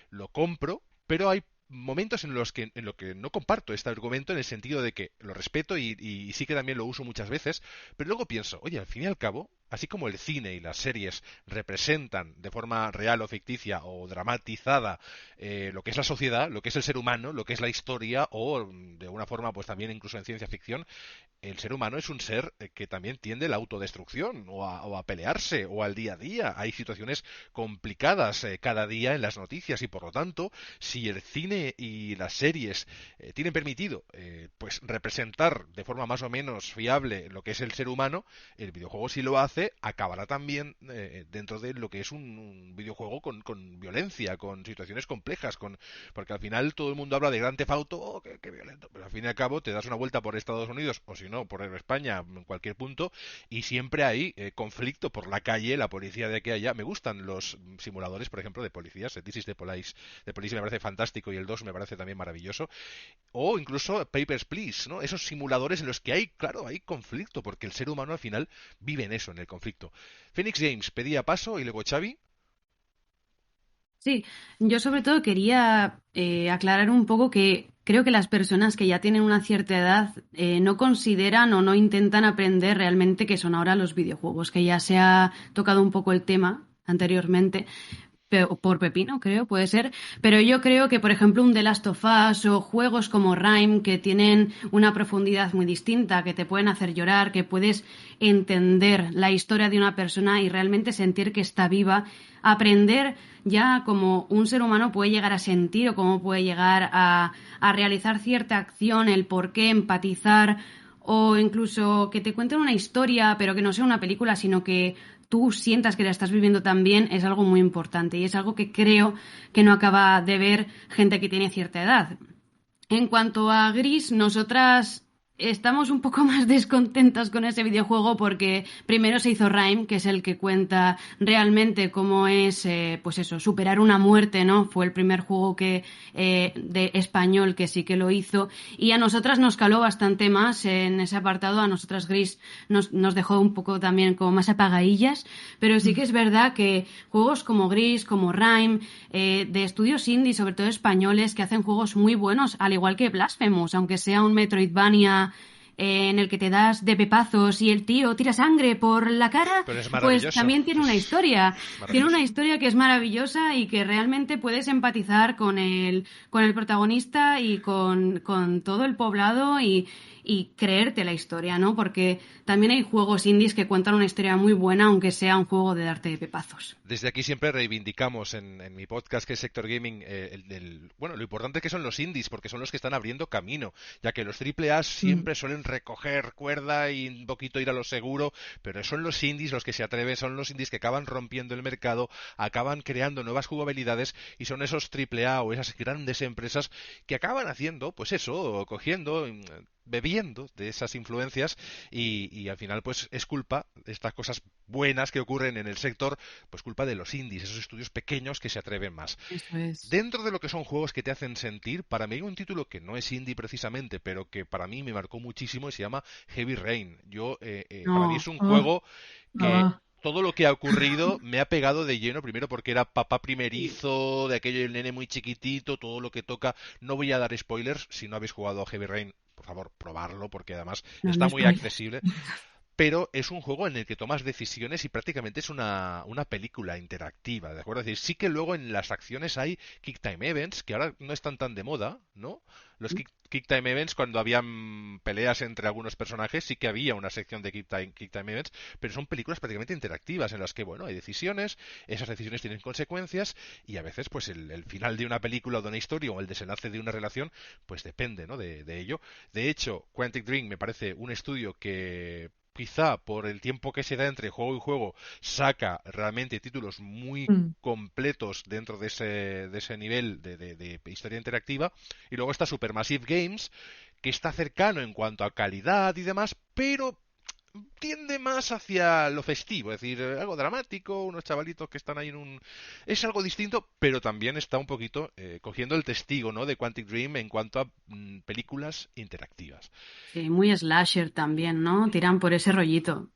lo compro, pero hay momentos en los que no comparto este argumento, en el sentido de que lo respeto y sí que también lo uso muchas veces, pero luego pienso, oye, al fin y al cabo, así como el cine y las series representan de forma real o ficticia o dramatizada lo que es la sociedad, lo que es el ser humano, lo que es la historia o de una forma pues también incluso en ciencia ficción, el ser humano es un ser que también tiende a la autodestrucción o a pelearse o al día a día. Hay situaciones complicadas cada día en las noticias y por lo tanto, si el cine y las series tienen permitido pues representar de forma más o menos fiable lo que es el ser humano, el videojuego si lo hace acabará también dentro de lo que es un videojuego con violencia, con situaciones complejas, porque al final todo el mundo habla de Grand Theft Auto, oh, qué violento, pero al fin y al cabo te das una vuelta por Estados Unidos o si no por España en cualquier punto y siempre hay conflicto por la calle, la policía de aquí a allá. Me gustan los simuladores, por ejemplo, de policías. This is the Police me parece fantástico y el 2 me parece también maravilloso. O incluso Papers, Please, ¿no? Esos simuladores en los que hay, claro, hay conflicto, porque el ser humano al final vive en eso, en el conflicto. Phoenix Games pedía paso y luego Xavi. Sí, yo sobre todo quería aclarar un poco que creo que las personas que ya tienen una cierta edad no consideran o no intentan aprender realmente qué son ahora los videojuegos, que ya se ha tocado un poco el tema anteriormente, por Pepino, creo, puede ser, pero yo creo que, por ejemplo, un The Last of Us o juegos como Rime, que tienen una profundidad muy distinta, que te pueden hacer llorar, que puedes entender la historia de una persona y realmente sentir que está viva, aprender ya como un ser humano puede llegar a sentir o cómo puede llegar a realizar cierta acción, el por qué empatizar o incluso que te cuenten una historia, pero que no sea una película, sino que tú sientas que la estás viviendo también, es algo muy importante y es algo que creo que no acaba de ver gente que tiene cierta edad. En cuanto a Gris, nosotras estamos un poco más descontentas con ese videojuego porque primero se hizo Rime, que es el que cuenta realmente cómo es, pues eso, superar una muerte, ¿no? Fue el primer juego de español que sí que lo hizo y a nosotras nos caló bastante más en ese apartado. A nosotras Gris nos dejó un poco también como más apagadillas, pero sí que es verdad que juegos como Gris, como Rime, de estudios indie, sobre todo españoles, que hacen juegos muy buenos, al igual que Blasphemous, aunque sea un Metroidvania en el que te das de pepazos y el tío tira sangre por la cara, pues también tiene una historia. Tiene una historia que es maravillosa y que realmente puedes empatizar con el protagonista y con todo el poblado y creerte la historia, ¿no? Porque también hay juegos indies que cuentan una historia muy buena, aunque sea un juego de darte de pepazos. Desde aquí siempre reivindicamos en mi podcast, que es Sector Gaming, bueno, lo importante que son los indies, porque son los que están abriendo camino, ya que los AAA siempre suelen recoger cuerda y un poquito ir a lo seguro, pero son los indies los que se atreven, son los indies que acaban rompiendo el mercado, acaban creando nuevas jugabilidades y son esos AAA o esas grandes empresas que acaban haciendo, pues eso, cogiendo, bebiendo de esas influencias y al final pues es culpa de estas cosas buenas que ocurren en el sector, pues culpa de los indies, esos estudios pequeños que se atreven más. Eso es. Dentro de lo que son juegos que te hacen sentir, para mí hay un título que no es indie precisamente, pero que para mí me marcó muchísimo y se llama Heavy Rain. Para mí es un juego que todo lo que ha ocurrido me ha pegado de lleno, primero porque era papá primerizo, de aquello del nene muy chiquitito, todo lo que toca. No voy a dar spoilers, si no habéis jugado a Heavy Rain, por favor, probarlo, porque además está muy accesible. Pero es un juego en el que tomas decisiones y prácticamente es una película interactiva, ¿de acuerdo? Es decir, sí que luego en las acciones hay Kick Time Events, que ahora no están tan de moda, ¿no? Los Kick Time Events, cuando habían peleas entre algunos personajes, sí que había una sección de Kick Time Events, pero son películas prácticamente interactivas en las que, bueno, hay decisiones, esas decisiones tienen consecuencias y a veces, pues, el final de una película o de una historia o el desenlace de una relación, pues depende, ¿no? De ello. De hecho, Quantic Dream me parece un estudio que quizá por el tiempo que se da entre juego y juego saca realmente títulos muy completos dentro de ese nivel de historia interactiva, y luego está Supermassive Games, que está cercano en cuanto a calidad y demás, pero tiende más hacia lo festivo, es decir, algo dramático, unos chavalitos que están ahí es algo distinto, pero también está un poquito cogiendo el testigo, ¿no?, de Quantic Dream en cuanto a películas interactivas. Sí, muy slasher también, ¿no? Tiran por ese rollito.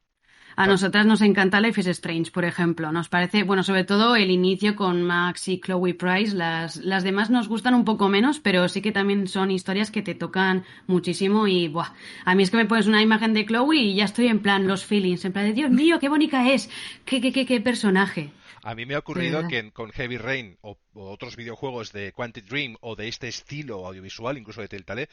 A nosotras nos encanta Life is Strange, por ejemplo. Nos parece, bueno, sobre todo el inicio con Max y Chloe Price. Las demás nos gustan un poco menos, pero sí que también son historias que te tocan muchísimo y, buah, a mí es que me pones una imagen de Chloe y ya estoy en plan los feelings, en plan de Dios mío, qué bonita es, qué personaje. A mí me ha ocurrido que con Heavy Rain o otros videojuegos de Quantic Dream o de este estilo audiovisual, incluso de Telltale,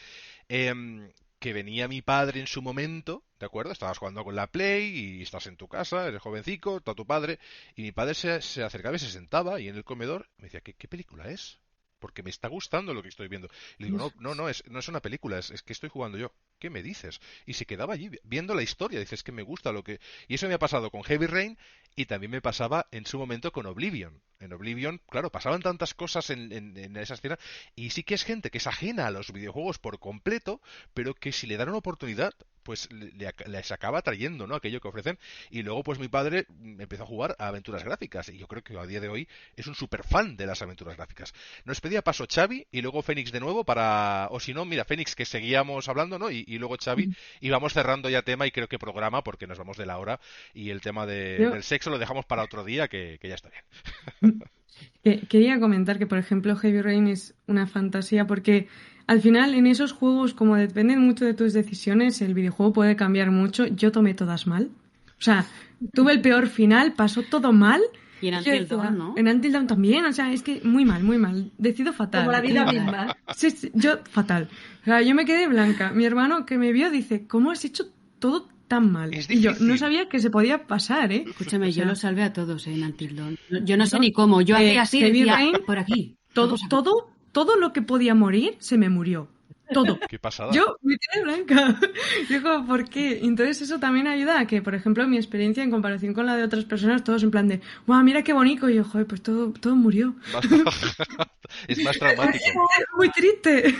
que venía mi padre en su momento, ¿de acuerdo? Estabas jugando con la Play y estás en tu casa, eres jovencico, está tu padre, y mi padre se acercaba y se sentaba y en el comedor me decía, ¿qué película es? Porque me está gustando lo que estoy viendo. Y le digo, no es una película, es que estoy jugando yo. ¿Qué me dices? Y se quedaba allí viendo la historia. Dices que me gusta lo que... Y eso me ha pasado con Heavy Rain y también me pasaba en su momento con Oblivion. En Oblivion, claro, pasaban tantas cosas en esa escena y sí que es gente que es ajena a los videojuegos por completo, pero que si le dan una oportunidad, pues les acaba atrayendo, ¿no? Aquello que ofrecen. Y luego, pues mi padre empezó a jugar a aventuras gráficas y yo creo que a día de hoy es un super fan de las aventuras gráficas. Nos pedía paso Xavi y luego Fénix de nuevo para... O si no, mira, Fénix, que seguíamos hablando, ¿no? Y luego Xavi, y vamos cerrando ya tema y creo que programa porque nos vamos de la hora y el tema del sexo lo dejamos para otro día que ya está bien. Quería comentar que, por ejemplo, Heavy Rain es una fantasía porque al final en esos juegos, como dependen mucho de tus decisiones, el videojuego puede cambiar mucho. Yo tomé todas mal. O sea, tuve el peor final, pasó todo mal. Y en Until Dawn, ¿no? En Until Dawn también, o sea, es que muy mal, muy mal. Decido fatal. Como la vida misma. Sí, yo fatal. O sea, yo me quedé blanca. Mi hermano que me vio dice, ¿cómo has hecho todo tan mal? Y yo no sabía que se podía pasar, ¿eh? Escúchame, yo lo salvé a todos en Until Dawn. Yo no sé ni cómo. Yo hacía así, decía, por aquí. Todo lo que podía morir se me murió. Todo. Qué pasada. Yo me quedé blanca. Yo como, ¿por qué? Entonces eso también ayuda a que, por ejemplo, mi experiencia en comparación con la de otras personas, todos en plan de, ¡guau, mira qué bonito! Y yo, joder, pues todo murió. Es más traumático. Muy triste.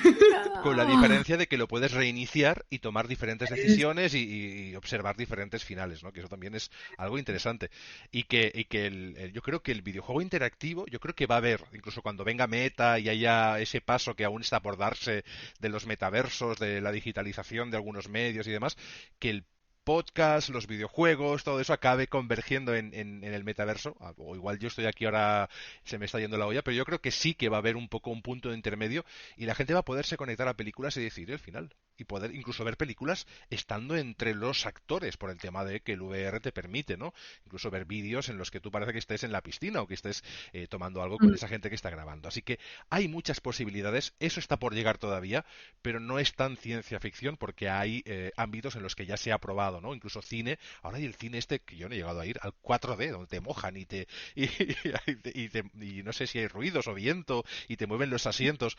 Con la diferencia de que lo puedes reiniciar y tomar diferentes decisiones y observar diferentes finales, ¿no? Que eso también es algo interesante. Y que yo creo que el videojuego interactivo, yo creo que va a haber, incluso cuando venga Meta y haya ese paso que aún está por darse de los metaversos, de la digitalización de algunos medios y demás, que el podcast, los videojuegos, todo eso acabe convergiendo en el metaverso. O igual yo estoy aquí ahora, se me está yendo la olla, pero yo creo que sí que va a haber un poco un punto de intermedio y la gente va a poderse conectar a películas y decidir el final. Y poder incluso ver películas estando entre los actores, por el tema de que el VR te permite, ¿no? Incluso ver vídeos en los que tú parece que estés en la piscina o que estés tomando algo con esa gente que está grabando. Así que hay muchas posibilidades, eso está por llegar todavía, pero no es tan ciencia ficción porque hay ámbitos en los que ya se ha probado, ¿no? Incluso cine, ahora hay el cine este que yo no he llegado a ir, al 4D, donde te mojan y no sé si hay ruidos o viento y te mueven los asientos.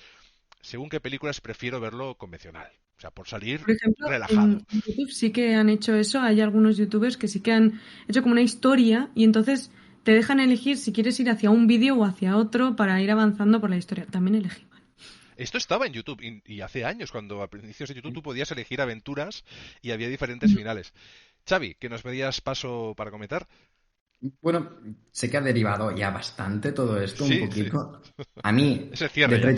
Según qué películas prefiero verlo convencional. O sea, por salir por ejemplo, relajado. En YouTube sí que han hecho eso. Hay algunos youtubers que sí que han hecho como una historia y entonces te dejan elegir si quieres ir hacia un vídeo o hacia otro para ir avanzando por la historia. También elegí mal. Esto estaba en YouTube y hace años, cuando a inicios de YouTube tú podías elegir aventuras y había diferentes finales. Xavi, que nos pedías paso para comentar. Bueno, sé que ha derivado ya bastante todo esto, Sí, un poquito. sí. A mí, Es el cierre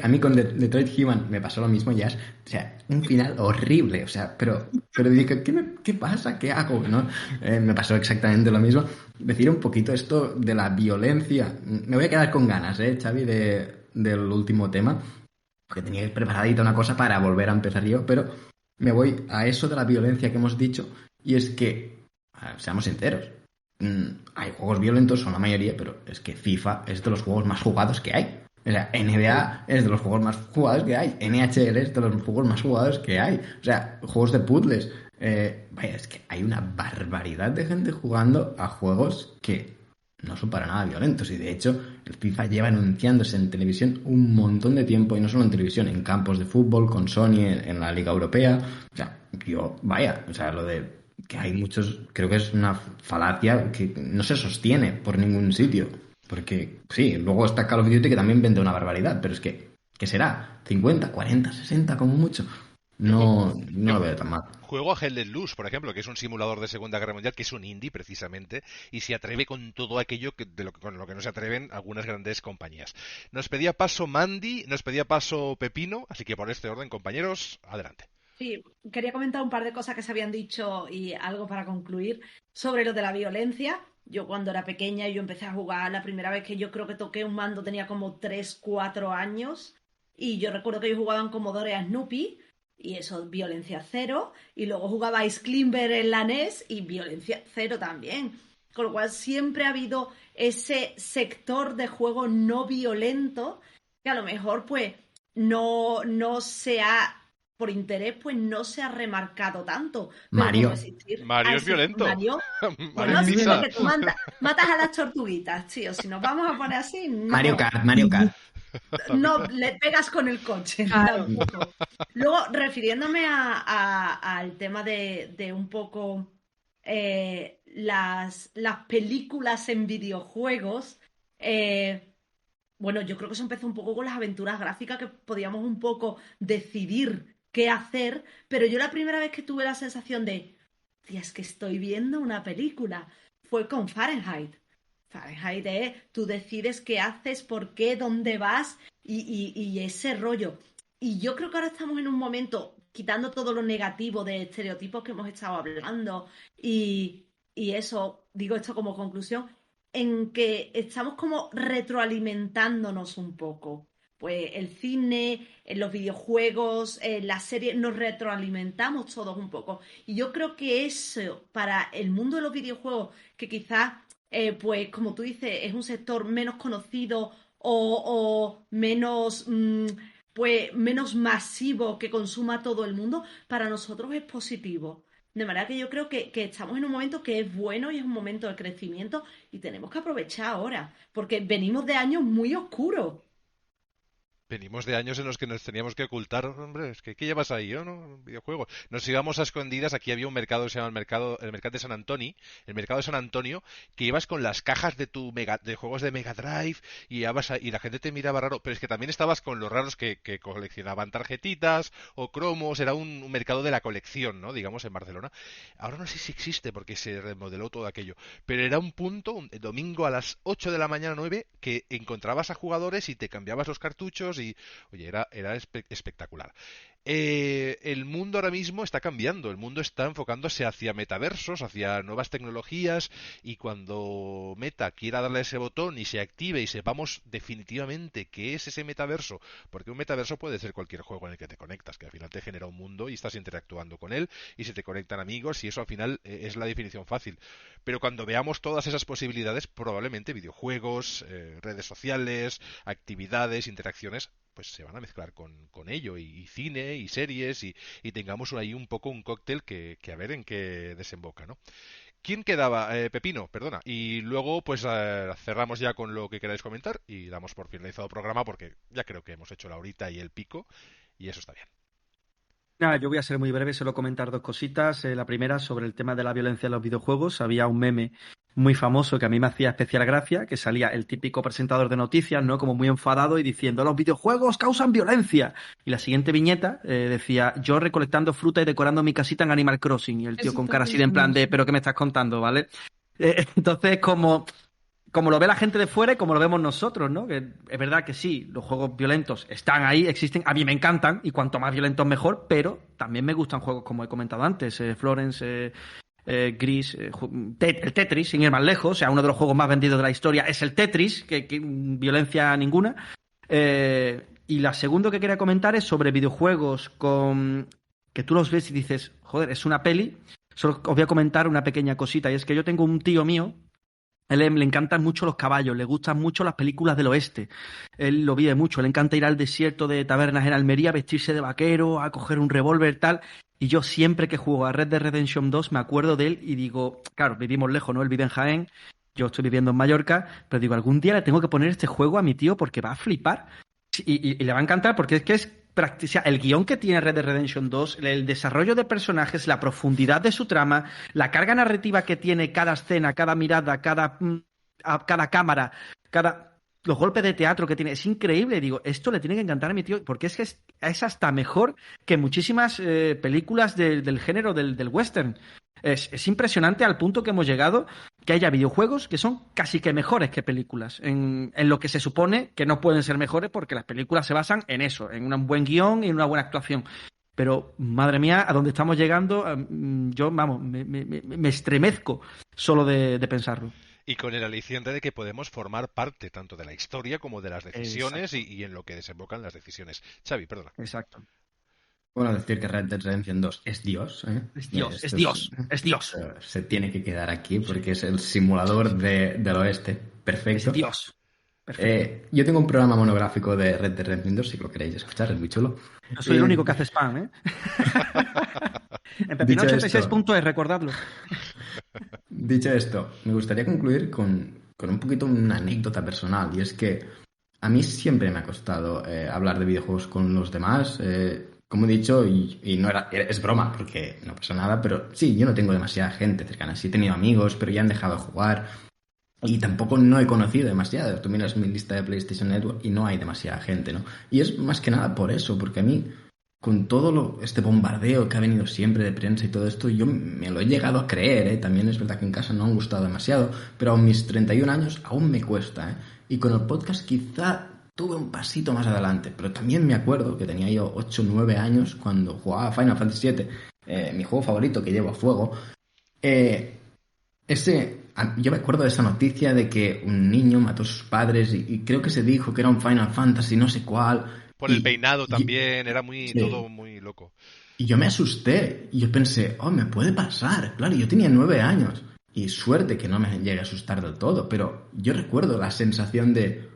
a mí con Detroit Human me pasó lo mismo ya. O sea, un final horrible. O sea, pero dije, ¿qué pasa? ¿Qué hago? ¿No? Me pasó exactamente lo mismo. Decir un poquito esto de la violencia. Me voy a quedar con ganas, Xavi, del último tema. Porque tenía preparadita una cosa para volver a empezar yo, pero me voy a eso de la violencia que hemos dicho. Y es que, seamos sinceros, hay juegos violentos, son la mayoría, pero es que FIFA es de los juegos más jugados que hay. O sea, NBA es de los juegos más jugados que hay. NHL es de los juegos más jugados que hay. O sea, juegos de puzzles. Vaya, es que hay una barbaridad de gente jugando a juegos que no son para nada violentos. Y de hecho, el FIFA lleva anunciándose en televisión un montón de tiempo. Y no solo en televisión, en campos de fútbol, con Sony, en la Liga Europea. O sea, lo de que hay muchos... Creo que es una falacia que no se sostiene por ningún sitio. Porque, sí, luego está Call of Duty que también vende una barbaridad, pero es que, ¿qué será? ¿50, 40, 60 como mucho? No lo veo tan mal. Juego a Hell Let Loose, por ejemplo, que es un simulador de Segunda Guerra Mundial, que es un indie precisamente, y se atreve con todo aquello con lo que no se atreven algunas grandes compañías. Nos pedía paso Mandy, nos pedía paso Pepino, así que por este orden, compañeros, adelante. Sí, quería comentar un par de cosas que se habían dicho y algo para concluir sobre lo de la violencia. Yo cuando era pequeña yo empecé a jugar, la primera vez que yo creo que toqué un mando tenía como 3, 4 años y yo recuerdo que yo jugaba en Commodore a Snoopy y eso, violencia cero, y luego jugaba a Ice Climber en la NES y violencia cero también. Con lo cual siempre ha habido ese sector de juego no violento que a lo mejor pues no se ha, por interés, pues no se ha remarcado tanto. Pero Mario. como existir, Mario es violento. Mario, Mario bueno, sí, pisa. porque tú matas a las tortuguitas, tío. Si nos vamos a poner así, no. Mario Kart. No le pegas con el coche, Claro. tampoco. Luego, refiriéndome al tema de un poco las películas en videojuegos, bueno, yo creo que eso empezó un poco con las aventuras gráficas que podíamos un poco decidir qué hacer, pero yo la primera vez que tuve la sensación de, tía, es que estoy viendo una película, fue con Fahrenheit. Fahrenheit es, tú decides qué haces, por qué, dónde vas y ese rollo. Y yo creo que ahora estamos en un momento, quitando todo lo negativo de estereotipos que hemos estado hablando y eso, digo esto como conclusión, en que estamos como retroalimentándonos un poco. Pues el cine, los videojuegos, las series, nos retroalimentamos todos un poco. Y yo creo que eso, para el mundo de los videojuegos, que quizás, pues como tú dices, es un sector menos conocido o menos, pues menos masivo que consuma todo el mundo, para nosotros es positivo. De manera que yo creo que estamos en un momento que es bueno y es un momento de crecimiento y tenemos que aprovechar ahora, porque venimos de años muy oscuros. Venimos de años en los que nos teníamos que ocultar, hombre, es que ¿qué llevas ahí, yo, no? Videojuegos. Nos íbamos a escondidas, aquí había un mercado que se llama el mercado de San Antonio, el mercado de San Antonio, que ibas con las cajas de de juegos de Mega Drive y y la gente te miraba raro, pero es que también estabas con los raros que coleccionaban tarjetitas o cromos, era un mercado de la colección, ¿no? Digamos, en Barcelona. Ahora no sé si existe porque se remodeló todo aquello, pero era un punto, el domingo a las 8 de la mañana, 9, que encontrabas a jugadores y te cambiabas los cartuchos y, oye, era espectacular. El mundo ahora mismo está cambiando, el mundo está enfocándose hacia metaversos, hacia nuevas tecnologías, y cuando Meta quiera darle ese botón y se active y sepamos definitivamente qué es ese metaverso, porque un metaverso puede ser cualquier juego en el que te conectas, que al final te genera un mundo y estás interactuando con él y se te conectan amigos y eso al final es la definición fácil. Pero cuando veamos todas esas posibilidades, probablemente videojuegos, redes sociales, actividades, interacciones, pues se van a mezclar con ello, y cine y series, y tengamos ahí un poco un cóctel que a ver en qué desemboca, ¿no? ¿Quién quedaba? Pepino, perdona. Y luego pues cerramos ya con lo que queráis comentar y damos por finalizado el programa porque ya creo que hemos hecho la horita y el pico y eso está bien. Nada, yo voy a ser muy breve, solo comentar dos cositas. La primera, sobre el tema de la violencia en los videojuegos. Había un meme muy famoso que a mí me hacía especial gracia, que salía el típico presentador de noticias, ¿no? Como muy enfadado y diciendo, los videojuegos causan violencia. Y la siguiente viñeta decía, yo recolectando fruta y decorando mi casita en Animal Crossing. Y el tío con cara así de en plan de, ¿pero qué me estás contando, vale? Entonces, como lo ve la gente de fuera y como lo vemos nosotros, ¿no? Que es verdad que sí, los juegos violentos están ahí, existen, a mí me encantan, y cuanto más violentos mejor, pero también me gustan juegos como he comentado antes, Florence, Gris, el Tetris, sin ir más lejos, o sea, uno de los juegos más vendidos de la historia es el Tetris, que violencia ninguna. Y la segunda que quería comentar es sobre videojuegos que tú los ves y dices, joder, es una peli. Solo os voy a comentar una pequeña cosita, y es que yo tengo un tío mío. Él le encantan mucho los caballos, le gustan mucho las películas del oeste. Él lo vive mucho, le encanta ir al desierto de tabernas en Almería, vestirse de vaquero, a coger un revólver, tal. Y yo siempre que juego a Red Dead Redemption 2 me acuerdo de él y digo, claro, vivimos lejos, ¿no? Él vive en Jaén, yo estoy viviendo en Mallorca, pero digo, algún día le tengo que poner este juego a mi tío porque va a flipar. Y le va a encantar porque es que es el guión que tiene Red Dead Redemption 2, el desarrollo de personajes, la profundidad de su trama, la carga narrativa que tiene cada escena, cada mirada, cada cámara, los golpes de teatro que tiene, es increíble. Digo, esto le tiene que encantar a mi tío, porque es que es hasta mejor que muchísimas películas del género del western. Es impresionante al punto que hemos llegado que haya videojuegos que son casi que mejores que películas, en lo que se supone que no pueden ser mejores porque las películas se basan en eso, en un buen guión y en una buena actuación. Pero, madre mía, a dónde estamos llegando, yo, vamos, me estremezco solo de pensarlo. Y con el aliciente de que podemos formar parte tanto de la historia como de las decisiones y en lo que desembocan las decisiones. Xavi, perdona. Exacto. Bueno, decir que Red Dead Redemption 2 es Dios, ¿eh? Es Dios. Se tiene que quedar aquí porque es el simulador del oeste. Perfecto. Es Dios. Perfecto. Yo tengo un programa monográfico de Red Dead Redemption 2, si lo queréis escuchar, es muy chulo. Yo soy el único que hace spam, ¿eh? En Pepino86.es, recordadlo. Dicho esto, me gustaría concluir con un poquito una anécdota personal, y es que a mí siempre me ha costado hablar de videojuegos con los demás. Como he dicho, y no es broma, porque no pasa nada, pero sí, yo no tengo demasiada gente cercana. Sí he tenido amigos, pero ya han dejado de jugar. Y tampoco no he conocido demasiado. Tú miras mi lista de PlayStation Network y no hay demasiada gente, ¿no? Y es más que nada por eso, porque a mí, con todo este bombardeo que ha venido siempre de prensa y todo esto, yo me lo he llegado a creer, ¿eh? También es verdad que en casa no han gustado demasiado, pero a mis 31 años aún me cuesta, ¿eh? Y con el podcast quizá tuve un pasito más adelante, pero también me acuerdo que tenía yo 8 o 9 años cuando jugaba Final Fantasy VII, mi juego favorito que llevo a fuego. Yo me acuerdo de esa noticia de que un niño mató a sus padres y creo que se dijo que era un Final Fantasy no sé cuál. Por el peinado también, era todo muy loco. Y yo me asusté y yo pensé, me puede pasar. Claro, yo tenía 9 años y suerte que no me llegue a asustar del todo, pero yo recuerdo la sensación de,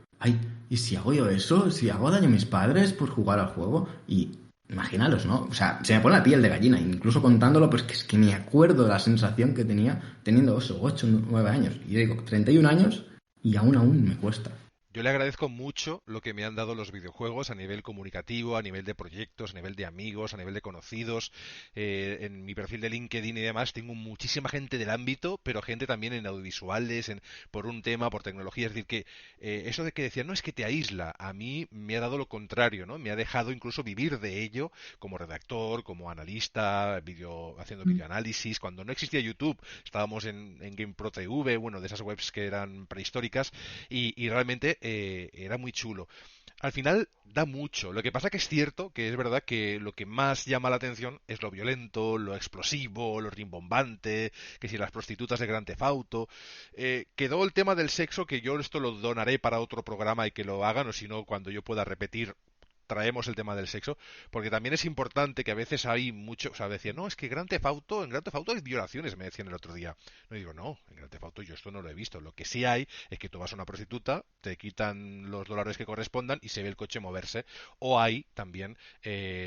¿y si hago yo eso? ¿Si hago daño a mis padres por jugar al juego? Y imaginaros, ¿no? O sea, se me pone la piel de gallina, incluso contándolo, pues es que me acuerdo de la sensación que tenía teniendo 8 o 9 años. Y yo digo, 31 años y aún me cuesta. Yo le agradezco mucho lo que me han dado los videojuegos a nivel comunicativo, a nivel de proyectos, a nivel de amigos, a nivel de conocidos. En mi perfil de LinkedIn y demás tengo muchísima gente del ámbito, pero gente también en audiovisuales, por un tema, por tecnología. Es decir, que eso de que decían, no, es que te aísla, a mí me ha dado lo contrario, ¿no? Me ha dejado incluso vivir de ello como redactor, como analista, haciendo videoanálisis. Cuando no existía YouTube, estábamos en GamePro TV, bueno, de esas webs que eran prehistóricas, y realmente era muy chulo. Al final da mucho. Lo que pasa que es cierto que es verdad que lo que más llama la atención es lo violento, lo explosivo, lo rimbombante, que si las prostitutas de Grand Theft Auto. Quedó el tema del sexo, que yo esto lo donaré para otro programa y que lo hagan, o si no, cuando yo pueda repetir, traemos el tema del sexo, porque también es importante que a veces hay mucho, o sea, decían, no, es que en Grand Theft Auto hay violaciones, me decían el otro día. No, digo, no, en Grand Theft Auto yo esto no lo he visto. Lo que sí hay es que tú vas a una prostituta, te quitan los dólares que correspondan y se ve el coche moverse. O hay también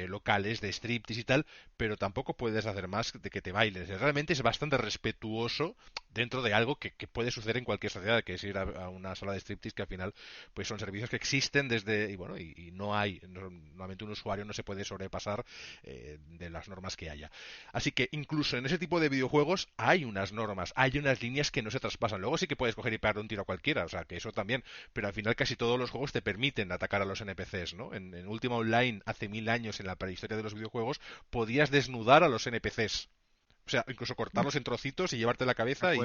locales de striptease y tal, pero tampoco puedes hacer más de que te bailes. Realmente es bastante respetuoso dentro de algo que puede suceder en cualquier sociedad, que es ir a una sala de striptease, que al final pues son servicios que existen desde, y no hay, normalmente un usuario no se puede sobrepasar de las normas que haya. Así que incluso en ese tipo de videojuegos hay unas normas, hay unas líneas que no se traspasan. Luego sí que puedes coger y pegar un tiro a cualquiera, o sea, que eso también, pero al final casi todos los juegos te permiten atacar a los NPCs, ¿no? En Ultima Online, hace 1000 años, en la prehistoria de los videojuegos, podías desnudar a los NPCs. O sea, incluso cortarlos en trocitos y llevarte la cabeza, y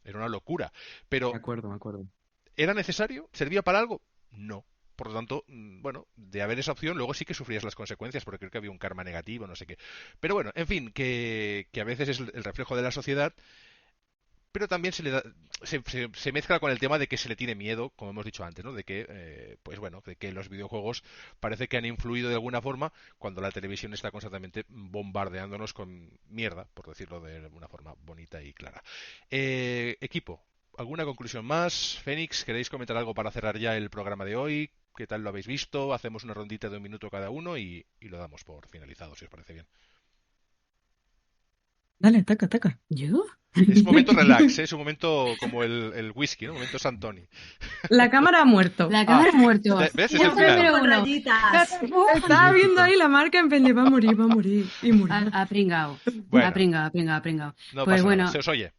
era una locura. Pero me acuerdo. ¿Era necesario? ¿Servía para algo? No. Por lo tanto, bueno, de haber esa opción, luego sí que sufrías las consecuencias, porque creo que había un karma negativo, no sé qué. Pero bueno, en fin, que a veces es el reflejo de la sociedad, pero también se mezcla con el tema de que se le tiene miedo, como hemos dicho antes, ¿no? De que, de que los videojuegos parece que han influido de alguna forma, cuando la televisión está constantemente bombardeándonos con mierda, por decirlo de una forma bonita y clara. Equipo, ¿alguna conclusión más? Fénix, ¿queréis comentar algo para cerrar ya el programa de hoy? ¿Qué tal lo habéis visto? Hacemos una rondita de 1 minuto cada uno y lo damos por finalizado, si os parece bien. Dale, ataca. ¿Yo? Es un momento relax, es un momento como el whisky, ¿no? Un momento Santoni. La cámara ha muerto. La cámara ha muerto. ¿Ves? Es el primero uno. Estaba viendo ahí la marca en plan de va a morir. Y murió. Ha pringado. Bueno. Ha pringado. No pues pasa bueno. nada, se os oye.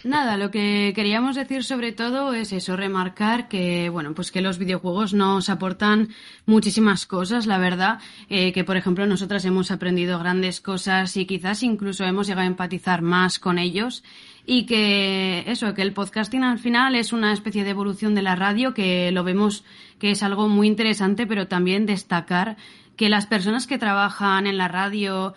Nada, lo que queríamos decir sobre todo es eso, remarcar que, bueno, pues que los videojuegos nos aportan muchísimas cosas, la verdad, que por ejemplo nosotras hemos aprendido grandes cosas y quizás incluso hemos llegado a empatizar más con ellos, y que eso, que el podcasting al final es una especie de evolución de la radio, que lo vemos que es algo muy interesante, pero también destacar que las personas que trabajan en la radio,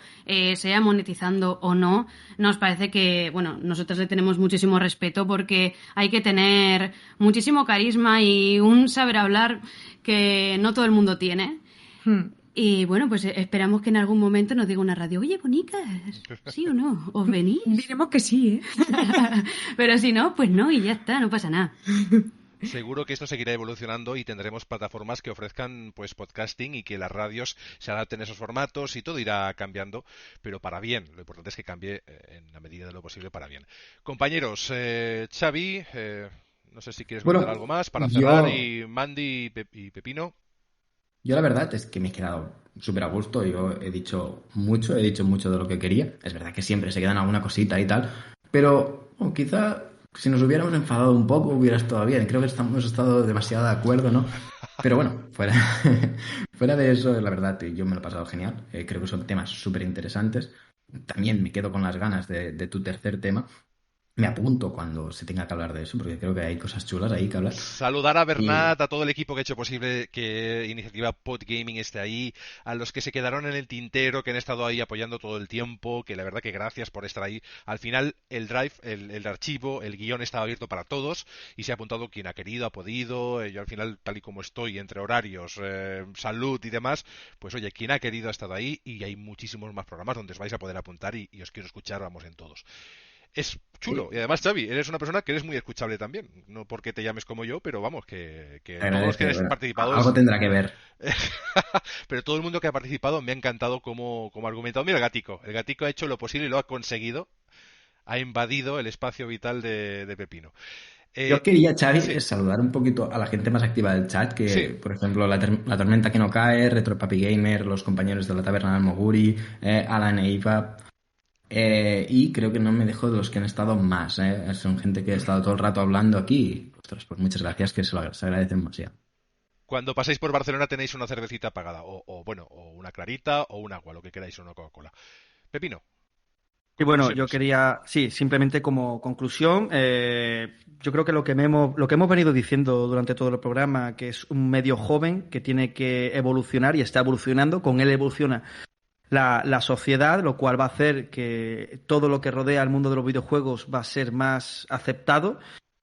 sea monetizando o no, nos parece que, bueno, nosotros le tenemos muchísimo respeto porque hay que tener muchísimo carisma y un saber hablar que no todo el mundo tiene. Y bueno, pues esperamos que en algún momento nos diga una radio, oye, bonicas, ¿sí o no? ¿Os venís? Diremos que sí, ¿eh? Pero si no, pues no, y ya está, no pasa nada. Seguro que esto seguirá evolucionando y tendremos plataformas que ofrezcan pues podcasting y que las radios se adapten a esos formatos y todo irá cambiando, pero para bien. Lo importante es que cambie en la medida de lo posible para bien. Compañeros, Xavi, no sé si quieres comentar algo más para cerrar, y Mandy y Pepino. Yo la verdad es que me he quedado súper a gusto. Yo he dicho mucho de lo que quería. Es verdad que siempre se quedan alguna cosita y tal, pero quizá si nos hubiéramos enfadado un poco hubiera estado bien. Creo que hemos estado demasiado de acuerdo, ¿no? Pero bueno, fuera de eso, la verdad, yo me lo he pasado genial. Creo que son temas súper interesantes. También me quedo con las ganas de tu tercer tema. Me apunto cuando se tenga que hablar de eso, porque creo que hay cosas chulas ahí que hablar. Saludar a Bernat, a todo el equipo que ha hecho posible que Iniciativa Podgaming esté ahí, a los que se quedaron en el tintero, que han estado ahí apoyando todo el tiempo, que la verdad que gracias por estar ahí. Al final el drive, el archivo, el guión estaba abierto para todos y se ha apuntado quien ha querido, ha podido. Yo al final, tal y como estoy, entre horarios, salud y demás, pues oye, quien ha querido ha estado ahí, y hay muchísimos más programas donde os vais a poder apuntar y os quiero escuchar, vamos, en todos. Es chulo. Y además, Xavi, eres una persona que eres muy escuchable también. No porque te llames como yo, pero vamos, que todos los que han participado... Algo tendrá que ver. Pero todo el mundo que ha participado me ha encantado como ha argumentado. Mira el gatico. El gatico ha hecho lo posible y lo ha conseguido. Ha invadido el espacio vital de Pepino. Yo quería, Xavi, saludar un poquito a la gente más activa del chat, que por ejemplo la Tormenta que no cae, Retro Papi Gamer, los compañeros de la Taberna del Moguri, Alan e Iva... y creo que no me dejo de los que han estado más, son gente que ha estado todo el rato hablando aquí. Ostras, pues muchas gracias, que se agradecen demasiado. Cuando paséis por Barcelona tenéis una cervecita pagada, o una clarita, o un agua, lo que queráis, o una Coca-Cola. Pepino. Y bueno, yo quería, simplemente como conclusión, yo creo que lo que hemos venido diciendo durante todo el programa, que es un medio joven que tiene que evolucionar y está evolucionando, con él evoluciona la sociedad, lo cual va a hacer que todo lo que rodea al mundo de los videojuegos va a ser más aceptado,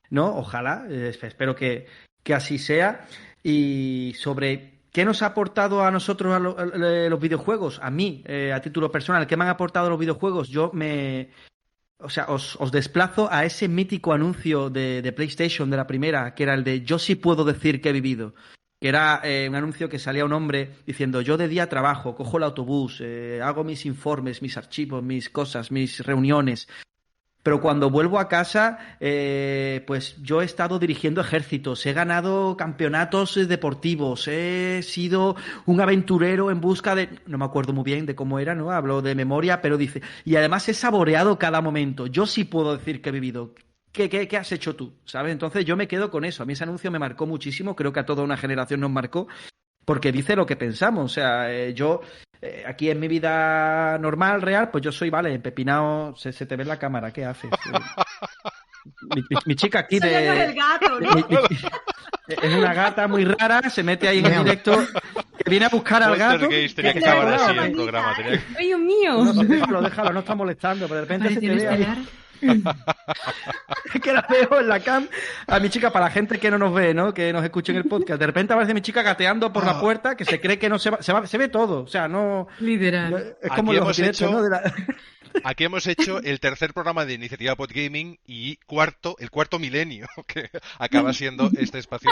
¿no? Ojalá, espero que así sea. Y sobre qué nos ha aportado a nosotros los videojuegos, a mí, a título personal, ¿qué me han aportado los videojuegos? Os desplazo a ese mítico anuncio de PlayStation de la primera, que era el de "Yo sí puedo decir que he vivido", que era un anuncio que salía un hombre diciendo: yo de día trabajo, cojo el autobús, hago mis informes, mis archivos, mis cosas, mis reuniones, pero cuando vuelvo a casa, pues yo he estado dirigiendo ejércitos, he ganado campeonatos deportivos, he sido un aventurero en busca de... No me acuerdo muy bien de cómo era, ¿no? Hablo de memoria, pero dice... Y además he saboreado cada momento. Yo sí puedo decir que he vivido... ¿Qué has hecho tú? ¿Sabes? Entonces yo me quedo con eso. A mí ese anuncio me marcó muchísimo, creo que a toda una generación nos marcó, porque dice lo que pensamos. O sea, yo aquí en mi vida normal, real, pues yo soy, vale, empepinado, se te ve en la cámara, ¿qué haces? Mi chica aquí Eso ya no es el gato, ¿no? Es una gata muy rara, se mete ahí en el directo, que viene a buscar al gato. Tenía que acabar así el programa. ¡Ay, Dios mío! No, déjalo, no está molestando, pero de repente se te ve ahí. Que la veo en la cam a mi chica, para la gente que no nos ve, ¿no? Que nos escuche en el podcast, de repente aparece mi chica gateando por la puerta, que se cree que no se ve todo, o sea, no... Literal. Es como los directos, ¿no? Aquí hemos hecho el tercer programa de Iniciativa Podgaming y el cuarto milenio, que acaba siendo este espacio,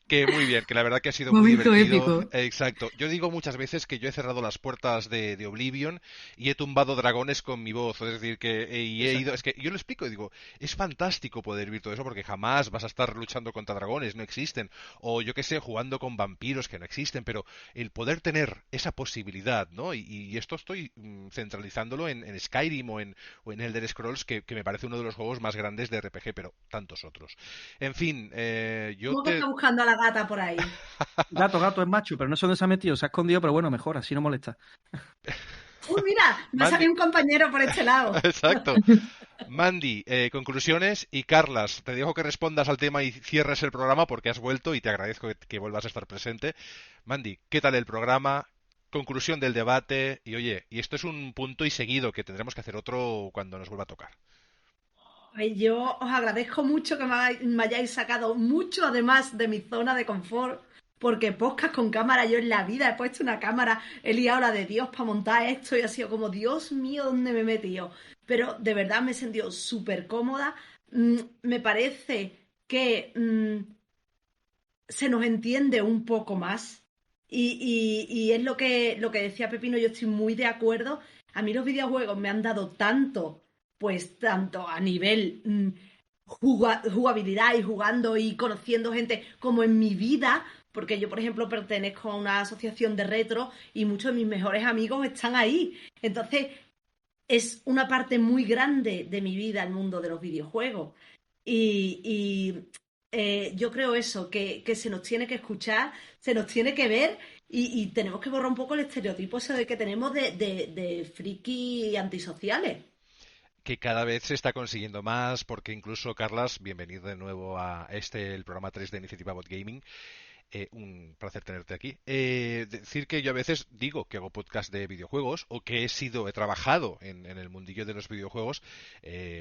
que muy bien, que la verdad que ha sido muy divertido. Épico. Exacto. Yo digo muchas veces que yo he cerrado las puertas de Oblivion y he tumbado dragones con mi voz, es decir, que he ido... Es que yo lo explico y digo, es fantástico poder vivir todo eso, porque jamás vas a estar luchando contra dragones, no existen, o yo qué sé, jugando con vampiros que no existen, pero el poder tener esa posibilidad, ¿no? Y esto estoy centralizándolo en Skyrim o en Elder Scrolls, que me parece uno de los juegos más grandes de RPG, pero tantos otros. En fin, ¿Cómo que está buscando a la gata por ahí? Gato, es macho, pero no sé dónde se ha metido, se ha escondido, pero bueno, mejor, así no molesta. Uy, mira, me ha salido un compañero por este lado. Exacto. Mandy, conclusiones, y Carlas, te dejo que respondas al tema y cierres el programa porque has vuelto y te agradezco que vuelvas a estar presente. Mandy, ¿qué tal el programa? conclusión del debate. Y oye, y esto es un punto y seguido que tendremos que hacer otro cuando nos vuelva a tocar. Yo os agradezco mucho que me hayáis sacado mucho, además de mi zona de confort, porque podcast con cámara, yo en la vida he puesto una cámara, he liado la de Dios para montar esto y ha sido como, Dios mío, ¿dónde me he metido? Pero de verdad me he sentido súper cómoda. Me parece que se nos entiende un poco más y es lo que decía Pepino, yo estoy muy de acuerdo. A mí los videojuegos me han dado tanto a nivel jugabilidad y jugando y conociendo gente como en mi vida, porque yo, por ejemplo, pertenezco a una asociación de retro y muchos de mis mejores amigos están ahí. Entonces, es una parte muy grande de mi vida el mundo de los videojuegos. Yo creo eso, que se nos tiene que escuchar, se nos tiene que ver y tenemos que borrar un poco el estereotipo ese que tenemos de friki antisociales. Que cada vez se está consiguiendo más, porque incluso, Carlas, bienvenido de nuevo a el programa 3 de Iniciativa Bot Gaming. Un placer tenerte aquí. Decir que yo a veces digo que hago podcast de videojuegos o que he trabajado en el mundillo de los videojuegos,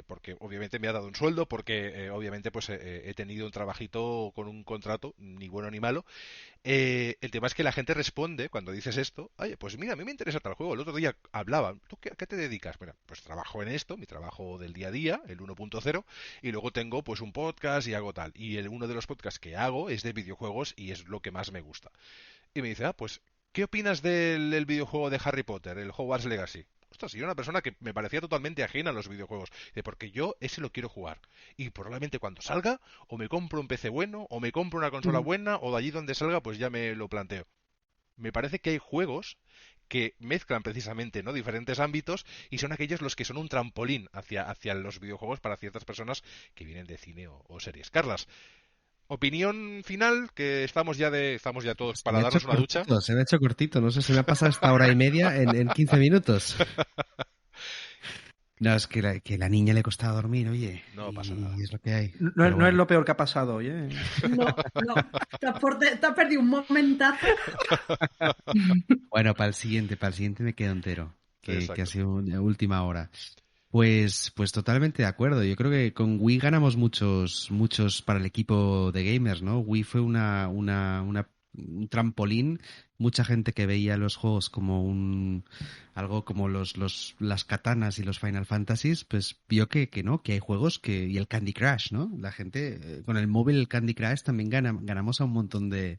porque obviamente me ha dado un sueldo, porque obviamente pues he tenido un trabajito con un contrato, ni bueno ni malo. El tema es que la gente responde cuando dices esto, oye, pues mira, a mí me interesa tal juego. El otro día hablaban, ¿tú a qué te dedicas? Mira, pues trabajo en esto, mi trabajo del día a día, el 1.0, y luego tengo pues un podcast y hago tal. Y uno de los podcasts que hago es de videojuegos y es lo que más me gusta. Y me dice, pues, ¿qué opinas del videojuego de Harry Potter, el Hogwarts Legacy? Ostras, yo era una persona que me parecía totalmente ajena a los videojuegos. Porque yo ese lo quiero jugar. Y probablemente cuando salga, o me compro un PC bueno, o me compro una consola buena, o de allí donde salga, pues ya me lo planteo. Me parece que hay juegos que mezclan precisamente, ¿no?, diferentes ámbitos y son aquellos los que son un trampolín hacia los videojuegos para ciertas personas que vienen de cine o series. Carlas, opinión final, que estamos ya todos para darnos una ducha. Se me ha hecho cortito, no sé, se me ha pasado esta hora y media en 15 minutos. No, es que la niña le costaba dormir, oye. No pasa nada. Es lo que hay. No es lo peor que ha pasado hoy, ¿eh? No. Te has perdido un momentazo. Bueno, para el siguiente me quedo entero. Que ha sido una última hora. Pues totalmente de acuerdo. Yo creo que con Wii ganamos muchos para el equipo de gamers, ¿no? Wii fue un trampolín. Mucha gente que veía los juegos como algo como las katanas y los Final Fantasies, pues vio que hay juegos y el Candy Crush, ¿no? La gente con el móvil, el Candy Crush, también ganamos a un montón de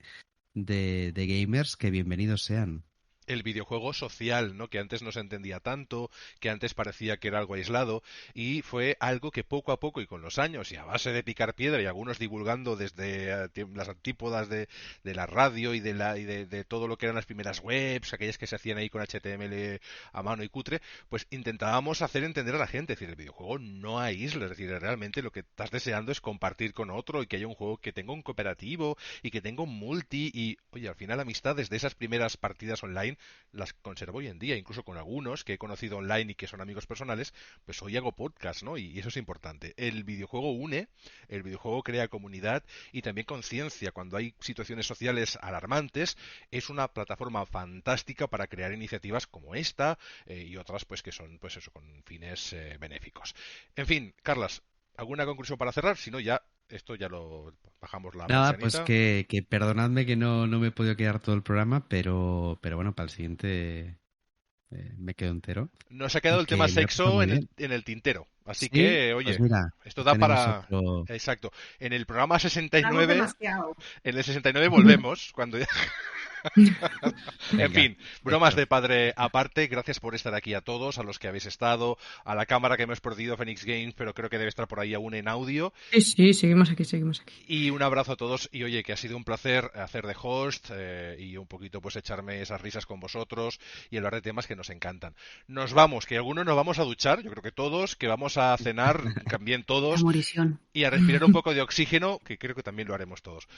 gamers que bienvenidos sean. El videojuego social, ¿no?, que antes no se entendía tanto, que antes parecía que era algo aislado, y fue algo que poco a poco y con los años, y a base de picar piedra, y algunos divulgando desde las antípodas de la radio y de todo lo que eran las primeras webs, aquellas que se hacían ahí con HTML a mano y cutre, pues intentábamos hacer entender a la gente, es decir, el videojuego no aísla, es decir, realmente lo que estás deseando es compartir con otro y que haya un juego que tenga un cooperativo y que tenga un multi, y oye, al final amistades de esas primeras partidas online las conservo hoy en día, incluso con algunos que he conocido online y que son amigos personales, pues hoy hago podcast, ¿no? Y eso es importante. El videojuego une, el videojuego crea comunidad y también conciencia. Cuando hay situaciones sociales alarmantes, es una plataforma fantástica para crear iniciativas como esta y otras pues que son pues eso, con fines benéficos. En fin, Carlas, ¿alguna conclusión para cerrar? Si no, ya esto ya lo bajamos la Nada, manzanita. Pues que perdonadme que no me he podido quedar todo el programa, pero bueno, para el siguiente me quedo entero. Nos ha quedado el tema sexo en el tintero. Así ¿Sí? Que, oye, pues mira, esto da para... otro... Exacto. En el programa 69... En el 69 volvemos, cuando ya... En fin, bromas de padre aparte, gracias por estar aquí a todos, a los que habéis estado, a la cámara que hemos perdido, Phoenix Games, pero creo que debe estar por ahí aún en audio. Sí, seguimos aquí. Y un abrazo a todos, y oye, que ha sido un placer hacer de host y un poquito pues echarme esas risas con vosotros y hablar de temas que nos encantan. Nos vamos, que algunos nos vamos a duchar, yo creo que todos, que vamos a cenar también todos, y a respirar un poco de oxígeno, que creo que también lo haremos todos.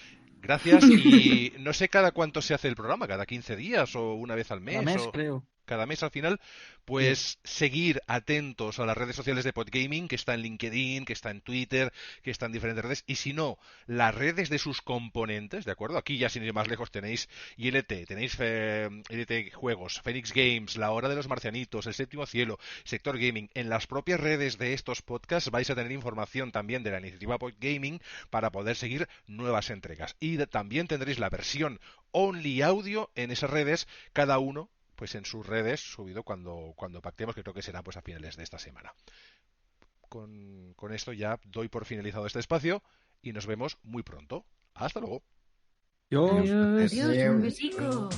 Gracias, y no sé cada cuánto se hace el programa, cada 15 días o una vez al mes. Cada mes, creo. cada mes al final, pues seguir atentos a las redes sociales de Podgaming, que está en LinkedIn, que está en Twitter, que está en diferentes redes, y si no, las redes de sus componentes, ¿de acuerdo? Aquí ya sin ir más lejos tenéis ILT, tenéis ILT Juegos, Phoenix Games, La Hora de los Marcianitos, El Séptimo Cielo, Sector Gaming. En las propias redes de estos podcasts vais a tener información también de la iniciativa Podgaming para poder seguir nuevas entregas. Y también tendréis la versión only audio en esas redes, cada uno pues en sus redes, subido cuando pactemos, que creo que será pues a finales de esta semana. Con esto ya doy por finalizado este espacio y nos vemos muy pronto. Hasta luego. Adiós. Adiós, un besico.